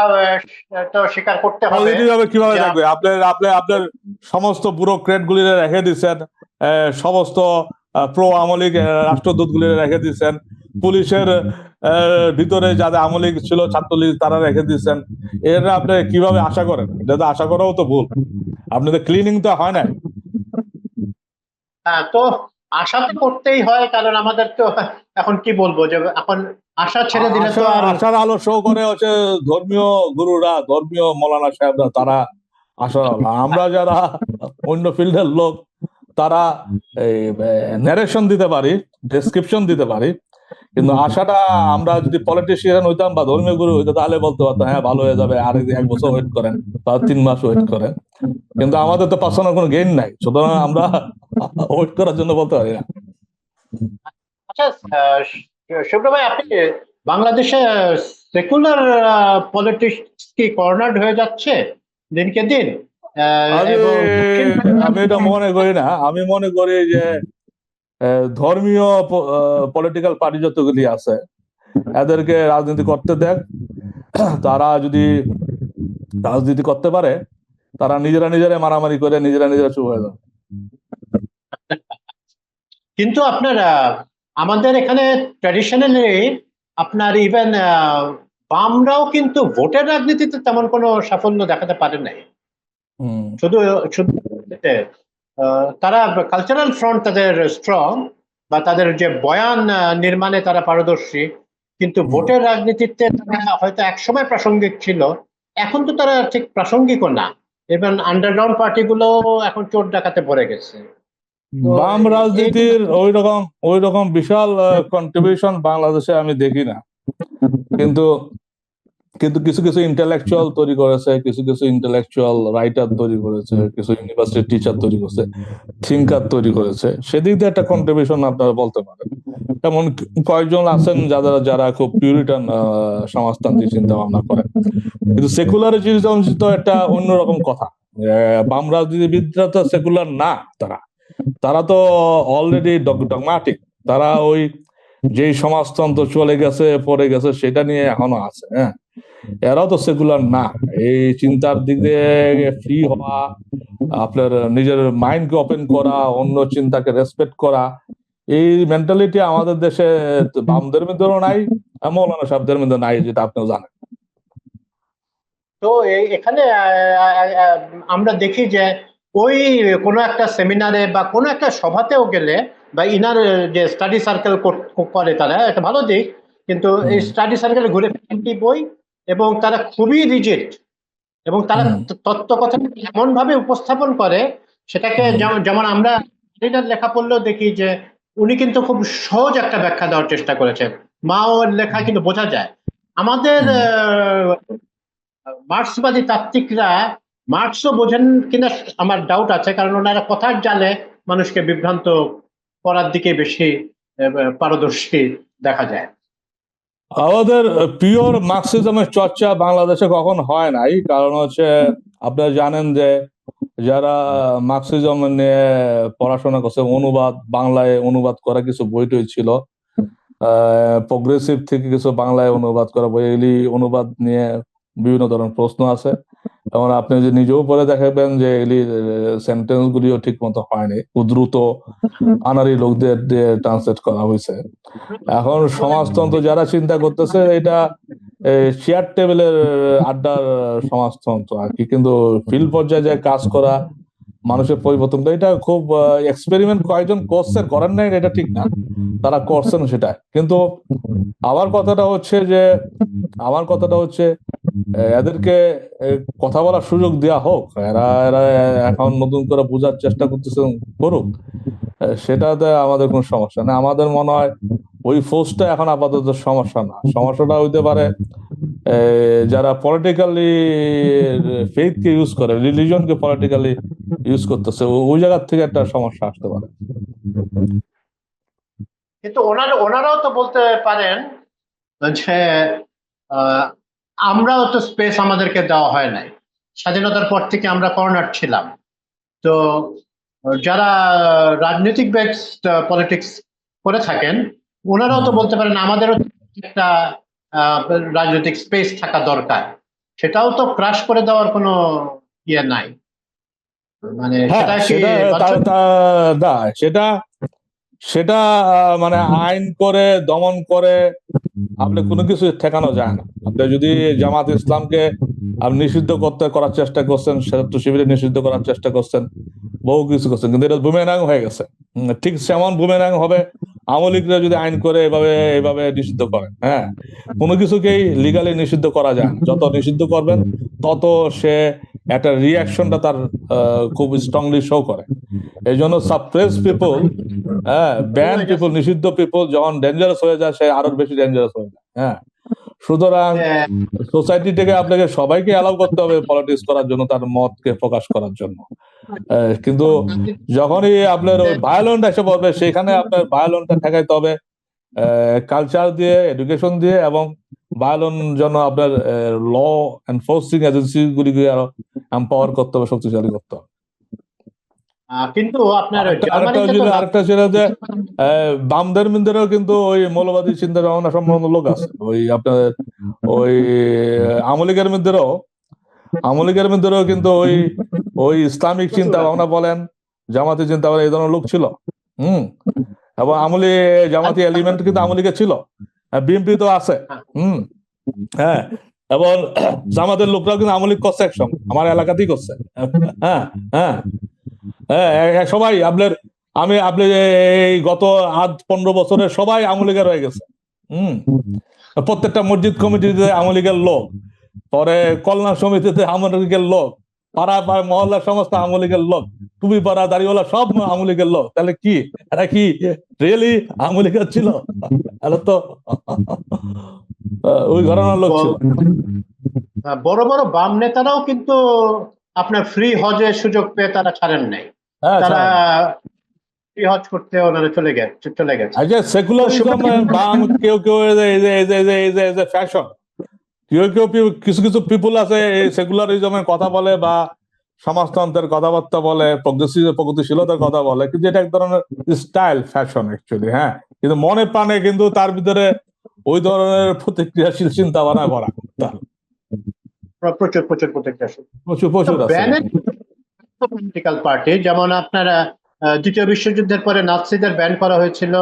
তো স্বীকার করতে হবে পজিটিভ হবে কিভাবে যে দেখবে? আপনার আপনার আপনার সমস্ত ব্যুরোক্রেট গুলি রেখে দিচ্ছেন, সমস্ত প্রো আমলিক রাষ্ট্রদূত গুলি রেখে দিচ্ছেন, পুলিশের ভিতরে যাদের আমলিক ছিল ছাত্রলীগ তারা রেখে দিচ্ছেন। এর আপনি কিভাবে আশা করেন? এটা তো আশা করাও তো ভুল। আপনাদের ক্লিনিং তো হয় নাই। তো আশা তো করতেই হয়, কারণ আমাদের তো এখন কি বলবো, যে এখন আশা ছেড়ে দিলে তো আশা আর আশার আলো শো করে হচ্ছে ধর্মীয় গুরুরা, ধর্মীয় মৌলানা সাহেবরা, তারা আশার আলো। আমরা যারা অন্য ফিল্ডের লোক তারা এই ন্যারেশন দিতে পারি, ডেসক্রিপশন দিতে পারি, কিন্তু আশাটা আমরা যদি পলিটিশিয়ান হইতাম বা ধর্মীয় গুরু হইতাম তাহলে বলতে পারতাম হ্যাঁ ভালো হয়ে যাবে, আর 1 বছর ওয়েট করেন বা 3 মাস ওয়েট করেন। কিন্তু আমাদের তো পার্সোনাল কোনো গেইন নাই, সুতরাং আমরা ওয়েট করার জন্য বলতে পারি না। আচ্ছা। শুভ্র ভাই, আপনি বাংলাদেশে সেকুলার পলিটিক্স কি কর্নার্ড হয়ে যাচ্ছে দিনকে দিন? আমি এবং দক্ষিণ আমি এটা মনে করি না। আমি মনে করি যে ধর্মীয় পলিটিক্যাল পার্টি যতগুলি আছে এদেরকে রাজনীতি করতে দেখ। তারা যদি রাজনীতি করতে পারে তারা নিজেরা নিজেরা মারামারি করে নিজেরা নিজেরা চুপ হয়ে যাবে। কিন্তু আপনার আমাদের এখানে ট্র্যাডিশনালি আপনার ইভেন বামরাও কিন্তু ভোটের রাজনীতিতে তেমন কোনো সাফল্য দেখাতে পারে নাই। হুম, শুধু শুধু তারা কালচারাল ফ্রন্ট তাদের স্ট্রং, বা তাদের যে বয়ান নির্মাণে তারা পারদর্শী, কিন্তু হুম। ভোটের রাজনীতিতে তারা হয়তো একসময় প্রাসঙ্গিক ছিল, এখন তো তারা ঠিক প্রাসঙ্গিকও না। ইভেন আন্ডারগ্রাউন্ড পার্টিগুলো এখন চোর ডাকাতে ভরে গেছে। তো বাম এই রাজনীতির ওই রকম বিশাল কন্ট্রিবিউশন বাংলাদেশে আমি দেখি না, কিন্তু কিন্তু কিছু কিছু ইন্টেলেকচুয়াল তৈরি করেছে, কিছু কিছু ইন্টেলেকচুয়াল রাইটার তৈরি করেছে, কিছু ইউনিভার্সিটি টিচার তৈরি করেছে, থিঙ্কার তৈরি করেছে, সেদিক দিয়ে একটা কন্ট্রিবিউশন আপনারা বলতে পারেন। এমন কয়েকজন আছেন যারা যারা খুব পিউরিটান সমাজতান্ত্রিক চিন্তা ভাবনা করেন, কিন্তু সেকুলারিজম তো একটা অন্যরকম কথা। বাম রাজনীতিবিদরা তো সেকুলার না, তারা তারা তো অলরেডি ডগমাটিক। তারা ওই যেই সমাজতন্ত্র চলে গেছে পড়ে গেছে সেটা নিয়ে এখনো আছে। হ্যাঁ, এরাও তো সেকুলার না। এই চিন্তার দিক দিয়ে ফ্রি হওয়া, আপনার নিজের মাইন্ডকে ওপেন করা, অন্য চিন্তাকে রেসপেক্ট করা, এই মেন্টালিটি আমাদের দেশে বামদের মধ্যেও নাই, মৌলানা সাহেবদের মধ্যে নাই, যেটা আপনিও জানেন। তো এখানে আমরা দেখি যে ওই কোনো একটা সেমিনারে বা কোনো একটা সভাতেও গেলে বা ইনার যে স্টাডি সার্কেল করে তারা, একটা ভালো দিক, কিন্তু এই স্টাডি সার্কেলে ঘুরে ফিরে বই, এবং তারা খুবই রিজিড, এবং তারা তত্ত্ব কথা এমন ভাবে উপস্থাপন করে সেটাকে যেমন আমরা লিডার লেখা পড়লেও দেখি যে উনি কিন্তু খুব সহজ একটা ব্যাখ্যা দেওয়ার চেষ্টা করেছেন। মাও লেখা কিন্তু বোঝা যায়। আমাদের মার্ক্সবাদী তাত্ত্বিকরা মার্ক্সও বোঝেন কিনা আমার ডাউট আছে, কারণ ওনারা কথার জালে মানুষকে বিভ্রান্ত করার দিকে বেশি পারদর্শী দেখা যায়। আমাদের পিওর মার্কসিজমের চর্চা বাংলাদেশে কখন হয় নাই, কারণ হচ্ছে আপনারা জানেন যে যারা মার্কসিজম নিয়ে পড়াশোনা করছে, অনুবাদ, বাংলায় অনুবাদ করা কিছু বই টই ছিল, প্রোগ্রেসিভ থেকে কিছু বাংলায় অনুবাদ করা বই, এগুলি অনুবাদ নিয়ে বিভিন্ন ধরনের প্রশ্ন আছে। এবং আপনি যদি নিজেও পড়ে দেখাবেন যে এগুলির সেন্টেন্স গুলিও ঠিক মতো হয়নি, দ্রুত আনারি লোকদের দিয়ে ট্রান্সলেট করা হয়েছে। এখন সমাজতন্ত্র যারা চিন্তা করতেছে এটা চেয়ার টেবিলের আড্ডার সমাজতন্ত্র আর কি, কিন্তু ফিল্ড পর্যায়ে যে কাজ করা, মানুষের পরিবর্তন, এটা খুব এক্সপেরিমেন্ট কয়েকজন করছেন, করেন নাই এটা ঠিক না, তারা করছেন সেটা। কিন্তু আমার কথাটা হচ্ছে এদেরকে কথা বলার সুযোগ দেওয়া হোক, এরা এরা এখন নতুন করে বোঝার চেষ্টা করতেছে, করুক, সেটাতে আমাদের কোনো সমস্যা না। আমাদের মনে হয় ওই ফোর্সটা এখন আপাতত সমস্যা না, সমস্যাটা হইতে পারে যারা পলিটিক্যালি ফেইথকে ইউজ করে, রিলিজনকে পলিটিক্যালি ইউজ করতেছে, ওই জায়গার থেকে একটা সমস্যা আসতে পারে। কিন্তু ওনারাও তো বলতে পারেন যে আমরাও তো স্পেস আমাদেরকে দেওয়া হয় নাই, স্বাধীনতার পর থেকে আমরা কর্নার ছিলাম। তো যারা রাজনৈতিক বেসড পলিটিক্স করে থাকেন ওনারাও তো বলতে পারেন আমাদেরও একটা রাজনৈতিক স্পেস থাকা দরকার, সেটাও তো ক্রাশ করে দেওয়ার কোনো ইয়ে নাই। মানে সেটা কি সেটা সেটা মানে আইন করে দমন করে আপনি কোনো কিছু ঠেকানো যায় না। আপনি যদি জামাত ইসলামকে আপনি নিষিদ্ধ করার চেষ্টা করছেন, সেটা শিবিরে নিষিদ্ধ করার চেষ্টা করছেন, বহু কিছু করছেন, কিন্তু এটা বুমেরাং হয়ে গেছে। ঠিক সেমন বুমেরাং হবে আওয়ামী লীগরা যদি আইন করে এভাবে নিষিদ্ধ করেন। হ্যাঁ, কোনো কিছুকেই লিগালি নিষিদ্ধ করা যায় না, যত নিষিদ্ধ করবেন তত সে একটা রিয়াকশনটা তার খুব স্ট্রংলি শো করে। এই জন্য সাপ্রেস পিপল, হ্যাঁ, ব্যান পিপল, নিষিদ্ধ পিপল যখন ডেঞ্জারাস হয়ে যায় সে আরো বেশি ডেঞ্জারাস হয়ে যায়। হ্যাঁ, সুতরাং সোসাইটি থেকে আপনাকে সবাইকে অ্যালাউ করতে হবে পলিটিক্স করার জন্য, তার মতকে প্রকাশ করার জন্য। কিন্তু যখনই আপনার ওই ভায়োলেন্ট এসে পড়বে, সেখানে আপনার ভায়োলেন্টটা ঠেকাইতে হবে কালচার দিয়ে, এডুকেশন দিয়ে, এবং ভায়োলেন্ট জন্য আপনার ল এনফোর্সিং এজেন্সি গুলিকে আরো এম্পাওয়ার করতে হবে, শক্তিশালী করতে হবে। কিন্তু আপনার আরেকটা ছিল যে বামদের মধ্যেও কিন্তু ওই মৌলবাদী চিন্তা ভাবনা সম্পন্ন লোক আছে, ওই আপনার ওই আওয়ামী লীগের মধ্যেও কিন্তু ওই ইসলামিক চিন্তা ভাবনা বলেন, জামাতি চিন্তা ভাবনা, এই ধরনের লোক ছিল। এবং জামাতি এলিমেন্ট কিন্তু আওয়ামী লীগের ছিল, বিএনপি তো আছে। হ্যাঁ, এবং জামাতের লোকরাও কিন্তু আওয়ামী লীগ করছে, একসঙ্গে আমার এলাকাতেই করছে। হ্যাঁ হ্যাঁ হ্যাঁ, সবাই আপনি এই গত 8-15 বছরের সবাই আওয়ামী লীগের হয়ে গেছে। প্রত্যেকটা মসজিদ কমিটিতে আওয়ামী লীগের লোক, পরে কল্যাণ সমিতিতে আওয়ামী লীগের লোক, পাড়া পাড়া মহল্লার সমস্ত আওয়ামী লীগের লোক, টুপি পাড়া দাড়িওয়ালা সব আওয়ামী লীগের লোক, তাহলে কি এরা কি রিয়েলি আওয়ামী লীগের ছিল? এরা তো ওই ঘরানার লোক ছিল। বড় বড় বাম নেতারাও কিন্তু আপনার ফ্রি হজের সুযোগ পেয়ে তারা ছাড়েন নাই, হ্যাঁ, তারা ফ্রি হজ করতে ওনারা চলে গেছে। আচ্ছা, সেকুলারিজম বাম কেউ কেউ ফ্যাশন, কিছু কিছু পিপুল আছে সেকুলারিজমের কথা বলে বা সমাজতন্ত্রের কথাবার্তা বলে, প্রগতিশীলতার কথা বলে, কিন্তু এটা এক ধরনের স্টাইল, ফ্যাশন অ্যাকচুয়ালি। হ্যাঁ, কিন্তু মনে প্রাণে কিন্তু তার ভিতরে ওই ধরনের প্রতিক্রিয়াশীল চিন্তা ভাবনা করা প্রচুর প্রচুর প্রতিক্রিয়াশীল, প্রচুর প্রচুর আছে। পলিটিক্যাল পার্টি যেমন আপনারা দ্বিতীয় বিশ্বযুদ্ধের পরে নাৎসিদের ব্যান করা হয়েছিল,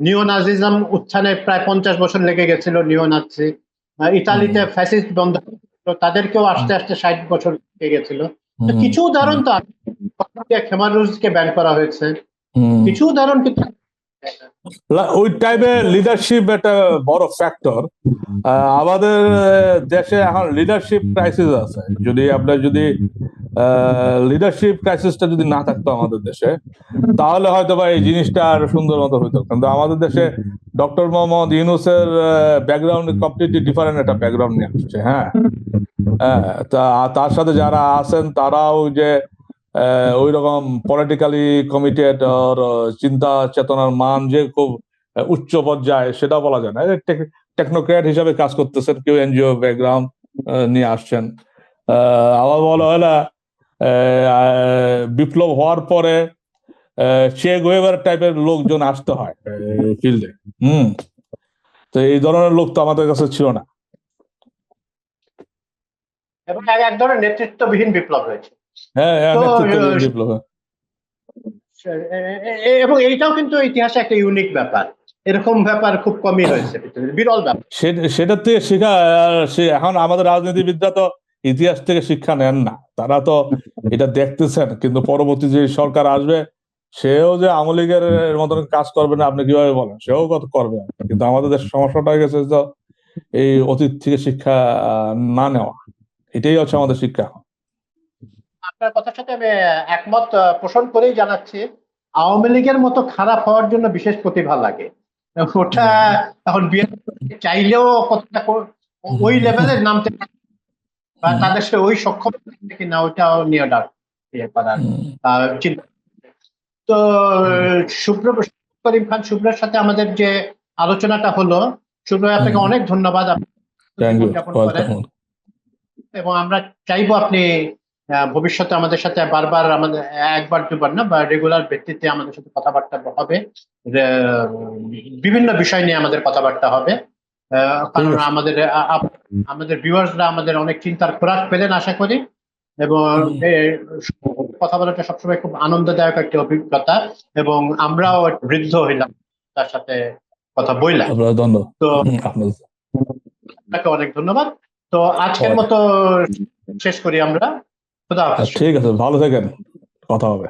নিও নাজিজম উত্থানে প্রায় 50 বছর লেগে গেছিল। নিও নাৎসি ইতালিতে ফ্যাসিস্ট বন্ধ, তাদেরকেও আস্তে আস্তে 60 বছর লেগে গেছিল। তো কিছু উদাহরণ তো খেমার রুজকে ব্যান করা হয়েছে, কিছু উদাহরণ কিন্তু ওই টাইপের লিডারশিপ একটা বড় ফ্যাক্টর। আমাদের দেশে এখন লিডারশিপ ক্রাইসিস আছে। যদি লিডারশিপ ক্রাইসিসটা যদি না থাকতো আমাদের দেশে, তাহলে হয়তো বা এই জিনিসটা আর সুন্দর মতো হইতো। কিন্তু আমাদের দেশে ডক্টর মোহাম্মদ ইউনূসের ব্যাকগ্রাউন্ড কমপ্লিটলি ডিফারেন্ট একটা ব্যাকগ্রাউন্ড নিয়ে আসছে। হ্যাঁ, তার সাথে যারা আছেন তারাও যে ওই রকম পলিটিক্যালি কমিটেড ওর চিন্তা চেতনার মান যে খুব উচ্চ পর্যায়ে, সেটা বলা যায় না। টেকনোক্র্যাট হিসাবে কাজ করতেছেন, কেউ এনজিও ব্যাকগ্রাউন্ড নিয়ে আসছেন। আবার বলা হয় না, বিপ্লব হওয়ার পরে চে গুয়েভার টাইপের লোকজন আসতে হয় ফিল্ডে। তো এই ধরনের লোক তো আমাদের কাছে ছিল না, এবং এক ধরনের নেতৃত্ববিহীন বিপ্লব হয়েছে। হ্যাঁ, নেতৃত্ববিহীন বিপ্লব। এবং এইটাও কিন্তু ইতিহাসে একটা ইউনিক ব্যাপার, এরকম ব্যাপার খুব কমই হয়েছে, বিরল ব্যাপার। সেটার থেকে শেখা। এখন আমাদের রাজনীতিবিদরা তো ইতিহাস থেকে শিক্ষা নেন না, তারা তো এটা দেখতেছেন, কিন্তু পরবর্তী যে সরকার আসবে সেও যে আওয়ামী লীগের মতন কাজ করবে না আপনি কিভাবে বলেন? সেও কত করবে। কিন্তু আমাদের দেশের সমস্যাটা হয়ে গেছে তো এই অতীত থেকে শিক্ষা না নেওয়া, এটাই হচ্ছে আমাদের শিক্ষা। আপনার কথার সাথে আমি একমত পোষণ করেই জানাচ্ছি, আওয়ামী লীগের মতো খারাপ হওয়ার জন্য বিশেষ প্রতিভা লাগে। ওটা এখন চাইলেও কতটা ওই লেভেলের নামতে বা তাদের সে ওই সক্ষমতা কিনা ওইটাও নিয়ে করার চিন্তা। তো করিম খান শুভ্রের সাথে আমাদের যে আলোচনাটা হলো, শুভ্র আপনাকে অনেক ধন্যবাদ। এবং আমরা চাইবো আপনি ভবিষ্যতে আমাদের সাথে বারবার, আমাদের একবার দুবার না বা রেগুলার ভিত্তিতে আমাদের সাথে কথাবার্তা হবে, বিভিন্ন বিষয় নিয়ে আমাদের কথাবার্তা হবে। কারণ আমাদের ভিউয়ার্সরা আমাদের অনেক চিন্তার খোরাক পেলেন আশা করি, এবং কথা বলাটা সবসময় খুব আনন্দদায়ক একটা অভিজ্ঞতা, এবং আমরাও বৃদ্ধ হইলাম তার সাথে কথা বললাম। তো আপনাকে অনেক ধন্যবাদ। তো আজকের মতো শেষ করি আমরা। খোদা হাফেজ। ঠিক আছে, ভালো থাকেন, কথা হবে।